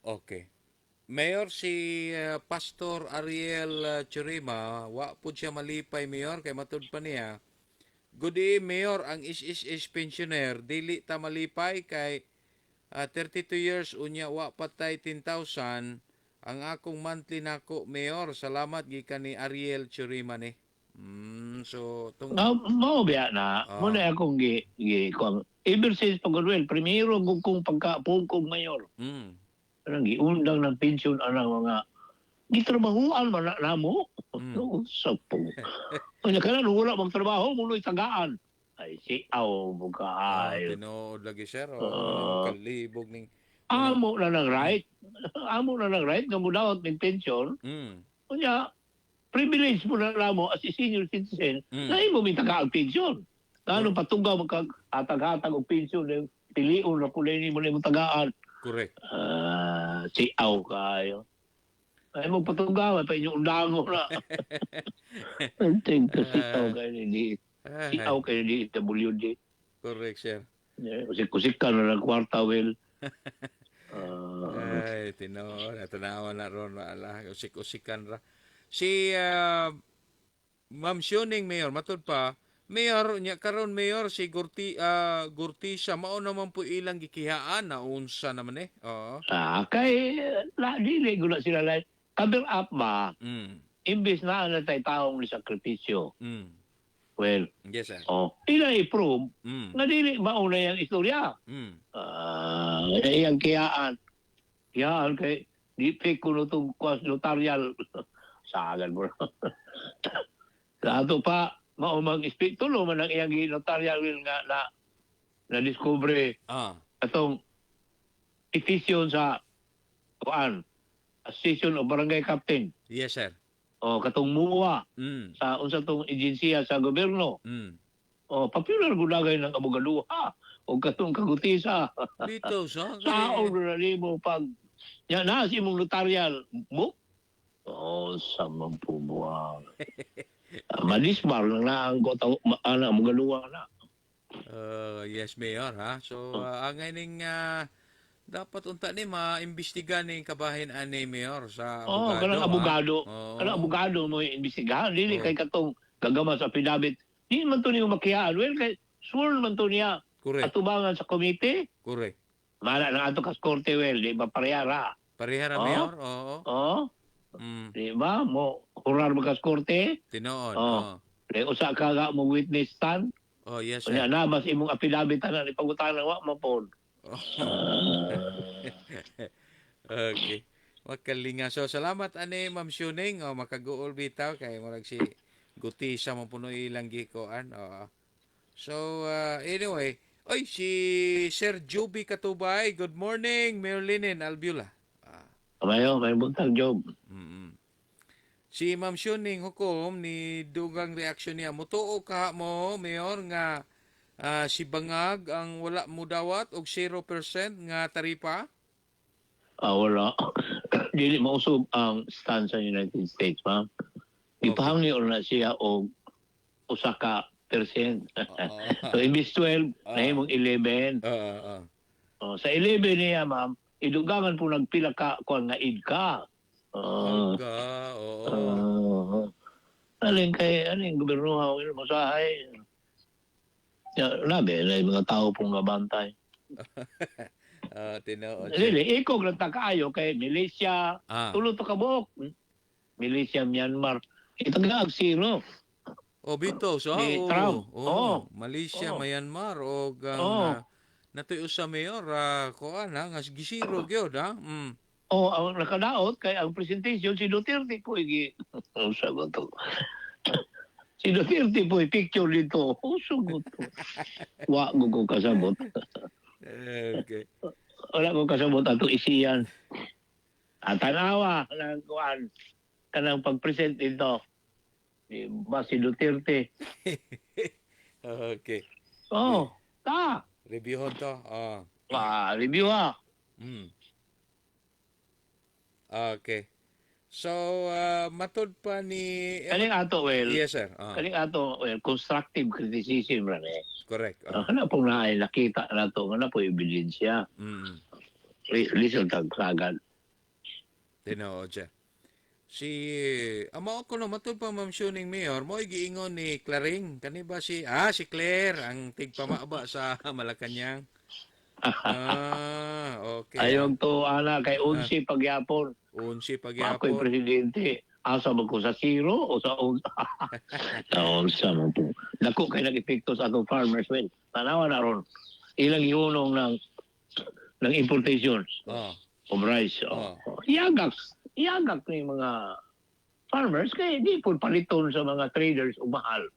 [SPEAKER 7] Okay. Mayor, si Pastor Ariel Churima, wa po siya malipay, Mayor, kay matud pa niya. Good day, Mayor, ang is pensioner, dili ta malipay kay 32 years, unya wa patay 10,000. Ang akong monthly nako, Mayor, salamat gikan ni Ariel Churima ni. So,
[SPEAKER 8] Mao biya na. Muna akong ever since pag-well, primero kung pagka-pungkong mayor. Anong giundang ng pensyon anang mga gitrabahuan man na mo. Usap po. Kanya ka na, wala magtrabaho, muloy tagaan. Ay, siaw mo ka ay.
[SPEAKER 7] Tinood lagi, sir. Kalibog ning...
[SPEAKER 8] Amo na ng right. Amo na ng right nga mo daw ng pensyon. Kanya, privilege mo na mo as a senior citizen na imo may tagaan pensyon. Lalo patunggaw magkatag-hatag o pensyon ng piliun na pulay ni mo na yung tagaan.
[SPEAKER 7] Correct.
[SPEAKER 8] Siaw kayo. Ay mo patunggaw, pa inyong undango na. Anting ka siaw kayo ni siaw kayo ni WD.
[SPEAKER 7] Correct, sir.
[SPEAKER 8] Kusik ka na ng kwarta, well.
[SPEAKER 7] Ay, tinood. Natanawa na ron. Usik-usikan ra. Si Ma'am Sioning, Mayor, matod pa, Mayor, nya karon Mayor, si Gurtisa, mao naman po ilang gikihaan na unsa naman eh. Oo.
[SPEAKER 8] Kay, dili gula sila like, cover up ba, imbis na tay taong ni sakripisyo. Well,
[SPEAKER 7] yes, sir.
[SPEAKER 8] Ilang i-prove, na dili mauna yung istorya. Iyang kiyaan. Kiyaan kay, di fake ko itong notarial. Sagan mo. Sa ato pa, maumang tulo man ang iyang notarial will nga na discovery atong petition sa Association of Barangay Captain.
[SPEAKER 7] Yes, sir.
[SPEAKER 8] Katong muwa sa unsa tong agensiya sa gobyerno. Popular gulagay ng abogaduha o katong kagutisa.
[SPEAKER 7] Dito sa
[SPEAKER 8] Sao na mo pag na si mong notarial book. Sa mampubuang. Madisbar na ang kotang magaluwa na.
[SPEAKER 7] Yes, Mayor, ha? So, ang ngayon dapat unta ni maimbestiga ning kabahin ani Mayor sa abogado.
[SPEAKER 8] Kanang abogado. Kanang abogado mo imbestigahan. Dili kay katong gagama sa affidavit. Di man to niyo makiyaan. Well, kay sworn man to niya.
[SPEAKER 7] Correct.
[SPEAKER 8] Atubangan sa komite.
[SPEAKER 7] Correct.
[SPEAKER 8] Mala na ato kas korte, well, di ba parehara?
[SPEAKER 7] Parehara, Mayor? Oo.
[SPEAKER 8] Di ba? Mo, hurar mo kas korte?
[SPEAKER 7] Tinoon.
[SPEAKER 8] Usa ka mo witness stand?
[SPEAKER 7] Oh, yes,
[SPEAKER 8] Kanya
[SPEAKER 7] sir.
[SPEAKER 8] nabas imong apilabit na ipagutana wa mapon.
[SPEAKER 7] Okay. Makalinga. So, salamat ani Ma'am Shuning. O, makaguol bitaw kay murag si Guti sa mga puno ilang gikoan. Oo. So, anyway. Oy, si Sir Juby Katubay. Good morning, Mayor Linen Albula.
[SPEAKER 8] Kamayo, may buntag job.
[SPEAKER 7] Mm-mm. Si Ma'am Shuning hukom ni dugang reaksyon niya. Mutuo ka mo, Mayor, nga si Bangag ang wala mo dawat og 0% nga taripa?
[SPEAKER 8] Wala. Dili mausog ang stand sa United States, ma'am. Ipahangni na siya og usa ka percent. So, imbis 12, nahimong 11. Sa 11 niya, ma'am, idugangan po nagpila ka kung nga id ka. Aling gobyerno ha, masahay. Labi, mga tao pong nabantay.
[SPEAKER 7] Tinood.
[SPEAKER 8] Dili, ikog lang ta kaayo kay Malaysia, tulo to kabok. Malaysia, Myanmar. Itaglaag zero.
[SPEAKER 7] O bito so
[SPEAKER 8] Ni Trump.
[SPEAKER 7] Malaysia,
[SPEAKER 8] Oo.
[SPEAKER 7] Myanmar og natuyo sa mayor kuan nga gisiro gyud ha.
[SPEAKER 8] Ang nakadaot kay ang presentation si Duterte po igi. Sagot to. Si Duterte po picture dito. Sugot to. Wa ko kasabot.
[SPEAKER 7] Okay.
[SPEAKER 8] Wala ko kasabot ato isiyan. Tanawa ng kuan kanang pag-present dito. Ba si Duterte.
[SPEAKER 7] Okay. Reviewon to.
[SPEAKER 8] Review ha.
[SPEAKER 7] Okay. So, matod pa ni...
[SPEAKER 8] Kaling ato,
[SPEAKER 7] Yes, sir.
[SPEAKER 8] Kaling ato, constructive criticism ran eh.
[SPEAKER 7] Correct.
[SPEAKER 8] Ano pong nakita na ito, ano po ebidensya. Listen tagsagan.
[SPEAKER 7] Tinood siya. Amo ko na matod pa Ma'am Shuning Mayor, mo giingon ni Claring. Kani ba si Claire, ang tigpamaba sa Malacanang. Okay.
[SPEAKER 8] Ayong to, kay Unsi pagyapon.
[SPEAKER 7] Unsi
[SPEAKER 8] Ako'y
[SPEAKER 7] pagyapon.
[SPEAKER 8] presidente. Asa ba ko sa zero o sa unsa? Sa unsa mo po. Dako kay nag-epekto sa atong farmers. Well, tanawa na ron. Ilang iunong ng importations of rice. Iagak ni mga farmers kay di po paliton sa mga traders o mahal.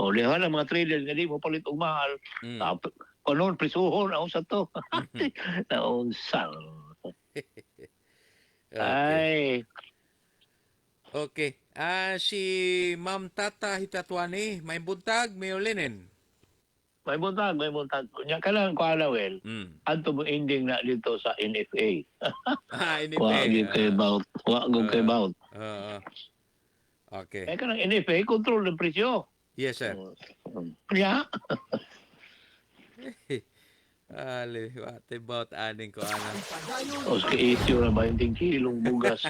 [SPEAKER 8] Diha na mga traders nga di mo palit og mahal. Kanon prisuhon ang sa to. Naunsa. Ay.
[SPEAKER 7] Okay. Si Ma'am Tata Hitatwani, may buntag, Mayor Linen.
[SPEAKER 8] May buntag. Kunya ka lang ko well. Anto mo ending na dito sa NFA.
[SPEAKER 7] NFA.
[SPEAKER 8] Wag kay about.
[SPEAKER 7] Okay.
[SPEAKER 8] Kanang NFA control ng presyo.
[SPEAKER 7] Yes, sir.
[SPEAKER 8] Yeah.
[SPEAKER 7] What about aning ko anang?
[SPEAKER 8] Oski issue na 20 kilong bugas.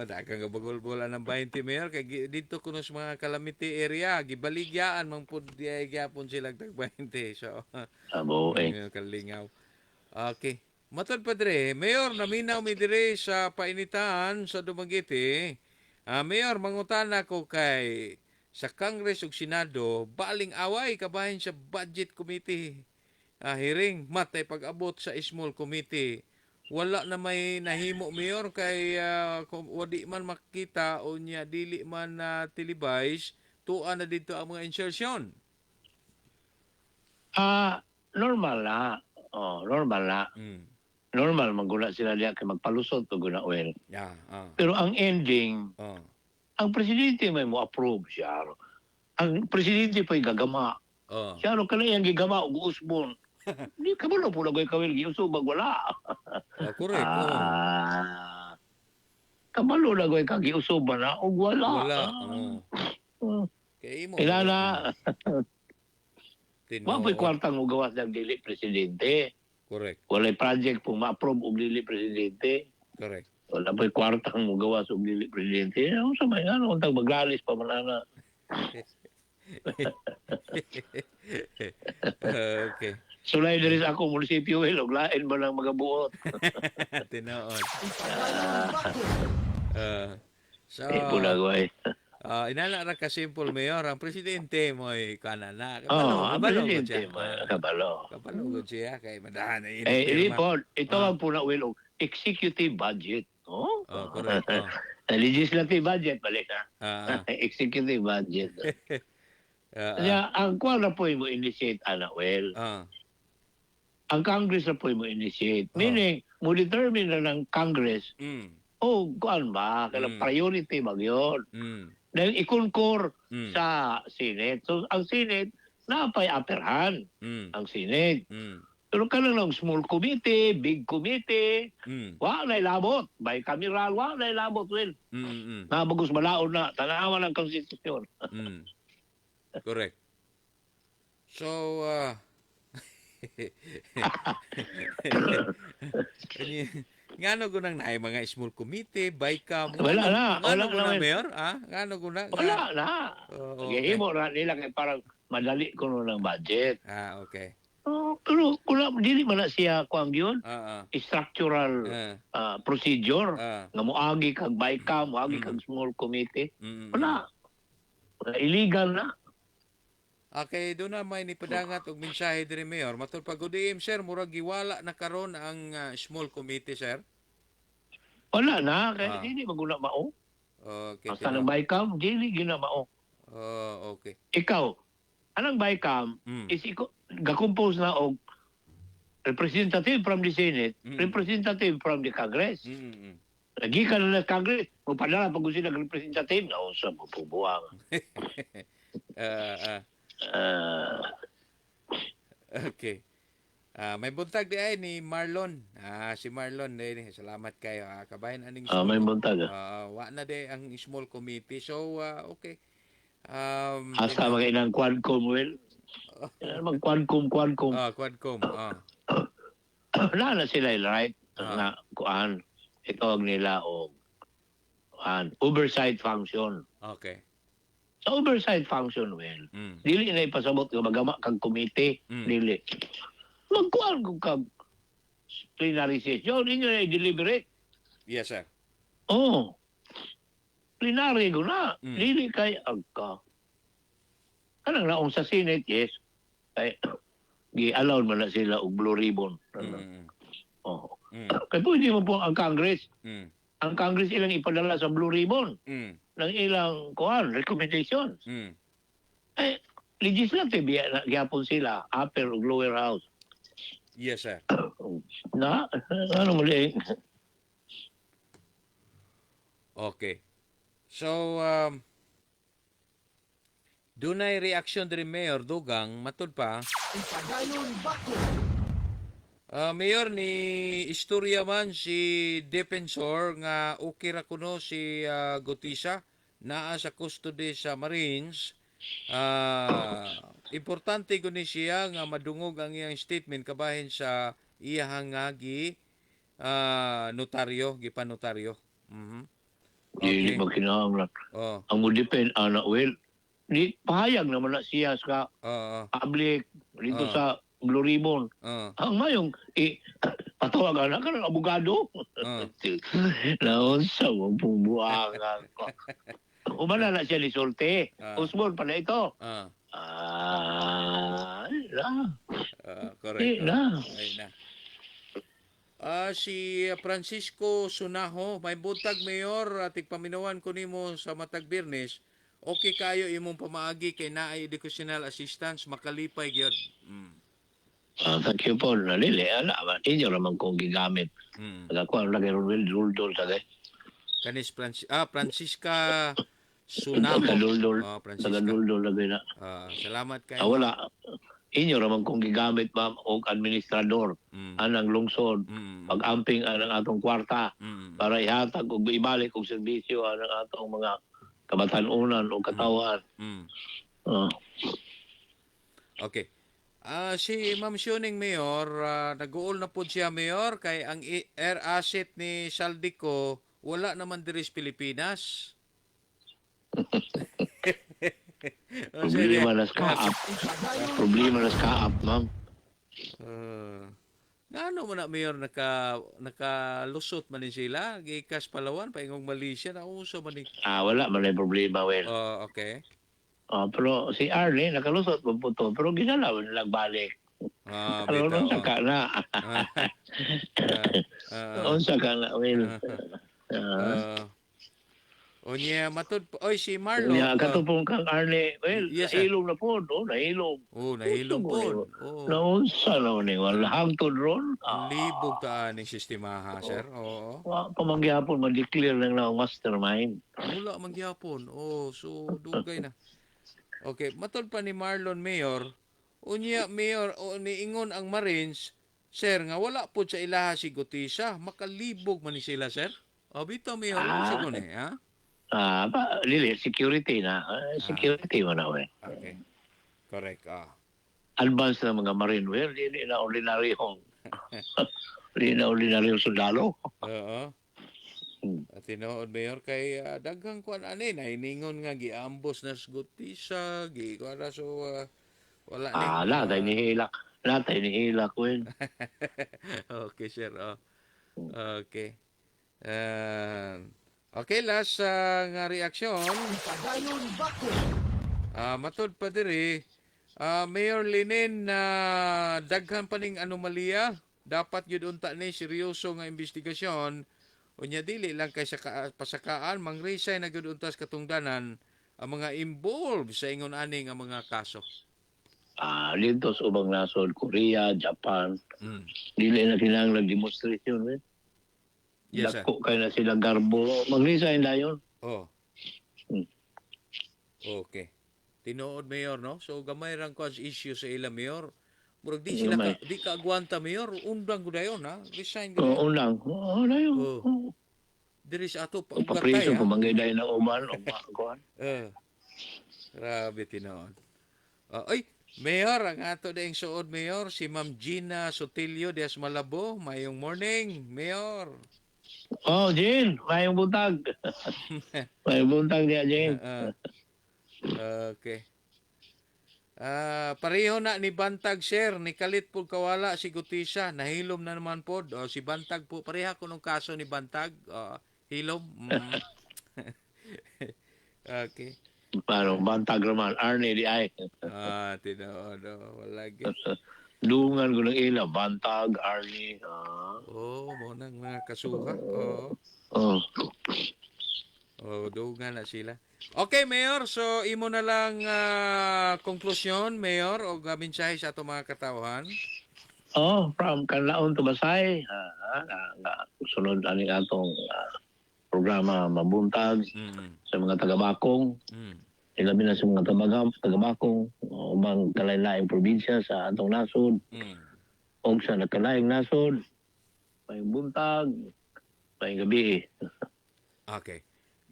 [SPEAKER 7] Dagang gabagol-bola ng 20 Mayor kay dito kuno sa mga calamity area gibaligyaan man pud gyapon sila tag 20. So kalingaw. Okay. Matod pa dire, Mayor naminaw mi dire sa painitan sa Dumaguete. Mayor mangutana ko kay sa Congress ug Senado baling away kabahin sa Budget Committee. Hearing matay pag-abot sa Small Committee. Wala na may nahimo Mayor kay kung wadi man makita o niya dili man televised tuan na dito ang mga insertion.
[SPEAKER 8] Normal na. Normal na. Normal maguna sila diya kay magpalusot og guna oil. Pero ang ending ang presidente may mo approve siya. Ang presidente pa'y gagama. Siya ka na yung gigama og usbon. Hindi ka mo na po nagay kawil giusubag wala.
[SPEAKER 7] Correct.
[SPEAKER 8] Kabalo na gawin kang giusuban na o wala. Ilana. Wapoy kwartang ugawas ng dili presidente.
[SPEAKER 7] Correct.
[SPEAKER 8] Walay project pong ma-approve og dili presidente.
[SPEAKER 7] Correct.
[SPEAKER 8] Wala po'y kwartang ugawas og dili presidente. Ano sa may untang maglalis pa man na.
[SPEAKER 7] Okay.
[SPEAKER 8] Sulay diri sa ako munisipyo og lain ba lang magabuot.
[SPEAKER 7] Tinood. So,
[SPEAKER 8] Pula gaway.
[SPEAKER 7] Inala ra ka simple mayor, ang presidente mo ay kanana.
[SPEAKER 8] Ang
[SPEAKER 7] Kabalo ko
[SPEAKER 8] presidente
[SPEAKER 7] siya.
[SPEAKER 8] mo, kabalo.
[SPEAKER 7] Kabalo ko siya kay madahan na
[SPEAKER 8] Hindi
[SPEAKER 7] inipirma.
[SPEAKER 8] po, ito
[SPEAKER 7] Ah.
[SPEAKER 8] ang po na will executive budget. Oh?
[SPEAKER 7] Correct.
[SPEAKER 8] Legislative budget, balik na.
[SPEAKER 7] Ah,
[SPEAKER 8] Executive budget.
[SPEAKER 7] ah,
[SPEAKER 8] Kaya ang kuwan na po mo initiate, ana, well,
[SPEAKER 7] ah,
[SPEAKER 8] ang Congress na po mo initiate.
[SPEAKER 7] Oh.
[SPEAKER 8] Meaning, mo determine na ng Congress, kuwan ba, kailang
[SPEAKER 7] Mm.
[SPEAKER 8] priority ba yun?
[SPEAKER 7] mm,
[SPEAKER 8] Dahil ikunkor
[SPEAKER 7] mm,
[SPEAKER 8] sa Senate. So, ang Senate, napay upper hand
[SPEAKER 7] mm,
[SPEAKER 8] ang Senate.
[SPEAKER 7] mm,
[SPEAKER 8] Pero ka lang small committee, big committee,
[SPEAKER 7] mm,
[SPEAKER 8] wala labot. By kameral, wala labot, well.
[SPEAKER 7] mm,
[SPEAKER 8] Nabagus malaon na, tanawan ang konstitusyon.
[SPEAKER 7] mm. Correct. So, ngano ko nang naay mga small committee, BICAM.
[SPEAKER 8] Wala na,
[SPEAKER 7] Ngano
[SPEAKER 8] wala
[SPEAKER 7] ko
[SPEAKER 8] na,
[SPEAKER 7] na,
[SPEAKER 8] men.
[SPEAKER 7] Mayor? Ngano ko na?
[SPEAKER 8] Wala na.
[SPEAKER 7] Okay.
[SPEAKER 8] Gihimo na nila kay parang madali ko ng budget.
[SPEAKER 7] Okay.
[SPEAKER 8] Pero kung dili man na siya kuang yun,
[SPEAKER 7] Ah,
[SPEAKER 8] structural procedure nga moagi kag BICAM, moagi kag small committee. Wala. Illegal na.
[SPEAKER 7] Okay, doon na may nipadangat og mensahe diri Mayor. Matud pag-udiim, sir, murag giwala na karon ang small committee, sir.
[SPEAKER 8] Wala na. Kaya
[SPEAKER 7] Ah.
[SPEAKER 8] dili maguna mao.
[SPEAKER 7] Okay.
[SPEAKER 8] Basta ng BICAM, dili gina mao.
[SPEAKER 7] Okay.
[SPEAKER 8] Ikaw, anang BICAM, is ga-compose na og representative from the Senate, representative from the Congress. Lagi ka na ng Congress, magpadala pag gusto ng representative, nausap mo pubuang.
[SPEAKER 7] Okay. May buntag di ay ni Marlon. Si Marlon din. Salamat kayo. Kabayan aning
[SPEAKER 8] May buntag.
[SPEAKER 7] wa na de ang small committee. So okay.
[SPEAKER 8] Asa mga inang quadcom, well. Mag-quadcom.
[SPEAKER 7] Quadcom.
[SPEAKER 8] Wala na sila, right?
[SPEAKER 7] Ah.
[SPEAKER 8] Na, kuan, itawag nila o oversight function.
[SPEAKER 7] Okay.
[SPEAKER 8] Sa oversight function, well, dili na ipasabot nga magama kag committee, dili. Magkuhan kung kag plenary session, inyo na i-deliberate.
[SPEAKER 7] Yes, sir.
[SPEAKER 8] Oh. Plenary ko na.
[SPEAKER 7] Mm.
[SPEAKER 8] Dili kay agka. Kanang naong sa Senate, yes. Kay gi-allow man na sila og blue ribbon. Oh. Kay pwede mo po ang Congress. Ang Congress ilang ipadala sa blue ribbon ng ilang kuan recommendations. Legislative gyapon sila upper ug lower house.
[SPEAKER 7] Yes, sir.
[SPEAKER 8] Na ano muli?
[SPEAKER 7] Okay. So, dunay reaksyon diri Mayor Dugang matud pa.
[SPEAKER 4] Ipadayon bako.
[SPEAKER 7] Mayor ni istorya man si defensor nga okay ra kuno si Gutisa naa sa custody sa Marines. Importante ko ni siya nga madungog ang iyang statement kabahin sa iyahang notaryo, gipanotaryo.
[SPEAKER 8] Dili magkinahanglan.
[SPEAKER 7] Oh.
[SPEAKER 8] Ang mo depend ana well. Di pahayag naman na siya sa public dito sa Blue Ribbon. Ang mayong patawagan ka ng abogado. Naunsa mo pumuangan ko. Umana na siya ni Solte. Usbon pa na ito.
[SPEAKER 7] Correct.
[SPEAKER 8] Ay na.
[SPEAKER 7] Ay na. Si Francisco Sunaho, may buntag Mayor, tigpaminawan ko nimo sa matag Birnes. Okay kayo imong pamaagi kay naay educational assistance makalipay gyud.
[SPEAKER 8] Thank you po. Nalili. Inyo naman kong gigamit. Ako ang lagi rule sa gay.
[SPEAKER 7] Kanis Francisca Sunaho.
[SPEAKER 8] Taga-duldol.
[SPEAKER 7] Francisca.
[SPEAKER 8] Taga-duldol lagi na.
[SPEAKER 7] Salamat kayo.
[SPEAKER 8] Wala. Inyo naman kong gigamit, ma'am, o administrador. Anang lungsod. Pag-amping anang atong kwarta. Para ihatag o ibalik og serbisyo anang atong mga kabatanunan o katawan.
[SPEAKER 7] Okay. Si Ma'am Sioning Mayor, nag-uol na po siya Mayor kay ang air asset ni Saldico wala naman diri sa Pilipinas.
[SPEAKER 8] Problema na ska-up. Problema na ska-up, ma'am.
[SPEAKER 7] Ngano man na mayor nakalusot man ni sila gikas Palawan paingong Malaysia na uso man ni.
[SPEAKER 8] Wala man may problema, well.
[SPEAKER 7] Oh, okay.
[SPEAKER 8] Pero si Arnie, nakalusot po po to, pero ginala, nagbalik. Ano
[SPEAKER 7] bitaw.
[SPEAKER 8] sa ka na? Unsa ka na, well.
[SPEAKER 7] Onya matud oy si Marlon.
[SPEAKER 8] Nya katupong kang Arnie, well,
[SPEAKER 7] Yes, sir.
[SPEAKER 8] nahilom na po, no? Nahilom.
[SPEAKER 7] Nahilom po. Oh.
[SPEAKER 8] Naunsa na ni wala hangtod ron.
[SPEAKER 7] Libog ta ni sistema ha, sir. Oo.
[SPEAKER 8] Pamangyapon ma-declare lang na mastermind.
[SPEAKER 7] Wala man gyapon. Oh, so dugay na. Okay, matod pa ni Marlon Mayor. Unya Mayor o niingon ang Marines, sir nga wala po sa ilaha si Gutisa, makalibog man ni sila, sir. O bitaw Mayor, sa ko ni, ha?
[SPEAKER 8] Dili, security na. Security mo na, we.
[SPEAKER 7] Okay. Correct.
[SPEAKER 8] Advance na mga marine, well, hindi na ordinaryong hindi na ordinaryong sundalo.
[SPEAKER 7] Oo. At tinuod Mayor kay daghang kuan ani nahiningon nga giambos na sa Gutisa, giwala so wala ni.
[SPEAKER 8] Latay ni hilak, we.
[SPEAKER 7] Okay, sir. Okay. Okay, last nga reaksyon.
[SPEAKER 4] Padayon bako.
[SPEAKER 7] Matod pa diri, Mayor Linen na daghan pa ning anomalya, dapat gyud unta ni seryoso nga investigasyon. Unya dili lang kay sa pasakaan mang-resign na gyud untas katungdanan ang mga involved sa ingon ani nga mga kaso.
[SPEAKER 8] Dito sa ubang nasod, Korea, Japan, dili na kinahanglan demonstration, we.
[SPEAKER 7] Yes, sir.
[SPEAKER 8] Dako kay na sila garbo. Mag-resign na yun.
[SPEAKER 7] Oh. Okay. Tinuod Mayor, no? So gamay rang kuan issue sa ila Mayor. Murag di sila di ka agwanta Mayor, undang ko dayon ha. Resign ka.
[SPEAKER 8] Unang. Na yun.
[SPEAKER 7] Diri sa ato
[SPEAKER 8] Papriso
[SPEAKER 7] pag
[SPEAKER 8] ko mangiday na uman o kuan.
[SPEAKER 7] Grabe tinuod. Ay, Mayor, ang ato daing suod Mayor si Ma'am Gina Sotilio Diaz Malabo. Mayong morning, Mayor.
[SPEAKER 8] Jane, mayong buntag. Mayong buntag niya, Jane.
[SPEAKER 7] Okay. Pareho na ni Bantag, sir. Ni kalit po kawala si Gutisa. Nahilom na naman po. Si Bantag po. Pareha ko nung kaso ni Bantag. Hilom. Okay.
[SPEAKER 8] Paano, bantag naman. Arnie di ay.
[SPEAKER 7] Tinood. Walagi.
[SPEAKER 8] Dungan ko ng ila. Bantag, Arnie.
[SPEAKER 7] Mo nang mga kasuha. Dungan na sila. Okay, Mayor. So, imo na lang konklusyon, Mayor, o mensahe sa ato mga katawhan.
[SPEAKER 8] From Kanlaon to Basay. Sunod aning atong programa Mabuntag sa mga taga-Bakong. Ilabi na sa mga taga-Bakong, ubang kalain-laing probinsya sa atong nasod. O sa nakalaing nasod, may buntag, may gabi.
[SPEAKER 7] Okay.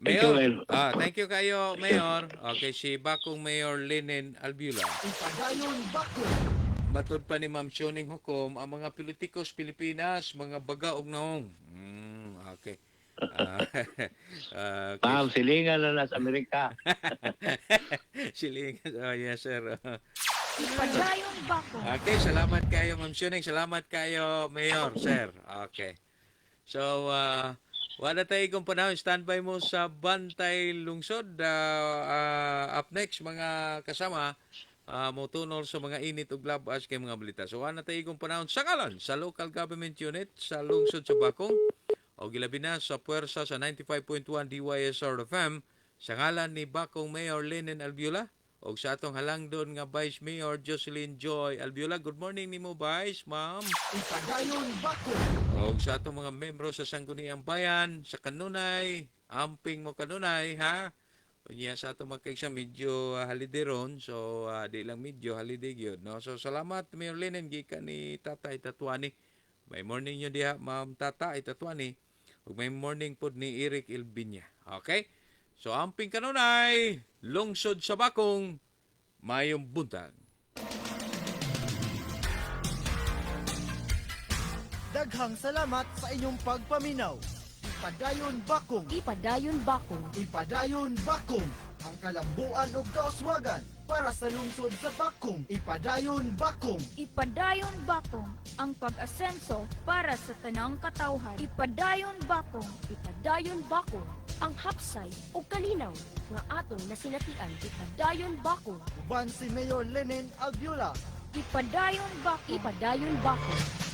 [SPEAKER 8] Thank you,
[SPEAKER 7] Mayor,
[SPEAKER 8] Will.
[SPEAKER 7] thank you kayo, Mayor. Okay, si Bakong Mayor Linen Albula.
[SPEAKER 4] Padayon bako.
[SPEAKER 7] Matod pa ni Ma'am Sioning Hukom, ang mga politikos Pilipinas, mga baga og naong. Okay.
[SPEAKER 8] Ma'am, silingan na nasa Amerika.
[SPEAKER 7] Silingan. Yes, sir.
[SPEAKER 5] Padayon bako.
[SPEAKER 7] Okay, salamat kayo, Ma'am Sioning. Salamat kayo, Mayor, sir. Okay. So, wala tayo kung panahon. Standby mo sa Bantay Lungsod. Up next, mga kasama, mutunol sa mga init o glabas kay mga balita. So, wala tayo kung panahon sa kalan, sa local government unit, sa lungsod sa Bakong, o gilabi na sa puwersa sa 95.1 DYSR FM, sa ngalan ni Bakong Mayor Linen Albula, o sa atong halangdon nga Vice Mayor Jocelyn Joy Albula. Good morning ni mo, Vice, Ma'am.
[SPEAKER 4] Padayon bako.
[SPEAKER 7] O sa atong mga membro sa Sangguniang Bayan, sa Kanunay, amping mo Kanunay, ha? Unya sa atong mga kaigsa medyo holiday ron, so di lang medyo holiday gyud, no? So salamat Mayor Linen gikan ni Tatay Tatuani. May morning nyo diha, Ma'am Tatay Tatuani. Ug may morning pod ni Eric Ilbinya. Okay? So amping Kanunay, lungsod sa Bakong, mayong buntag.
[SPEAKER 4] Daghang salamat sa inyong pagpaminaw. Padayon bakong.
[SPEAKER 5] Ipadayon bakong.
[SPEAKER 4] Ipadayon bakong. ang kalambuan ug kauswagan para sa lungsod sa Bakong. Ipadayon Bakong.
[SPEAKER 5] Ipadayon Bakong ang pag-asenso para sa tanang katawhan. Ipadayon Bakong.
[SPEAKER 3] Ipadayon Bakong ang hapsay o kalinaw nga atong nasinatian. Ipadayon Bakong.
[SPEAKER 4] Uban si Mayor Lenin Alviola.
[SPEAKER 5] Ipadayon Bakong.
[SPEAKER 3] Ipadayon Bakong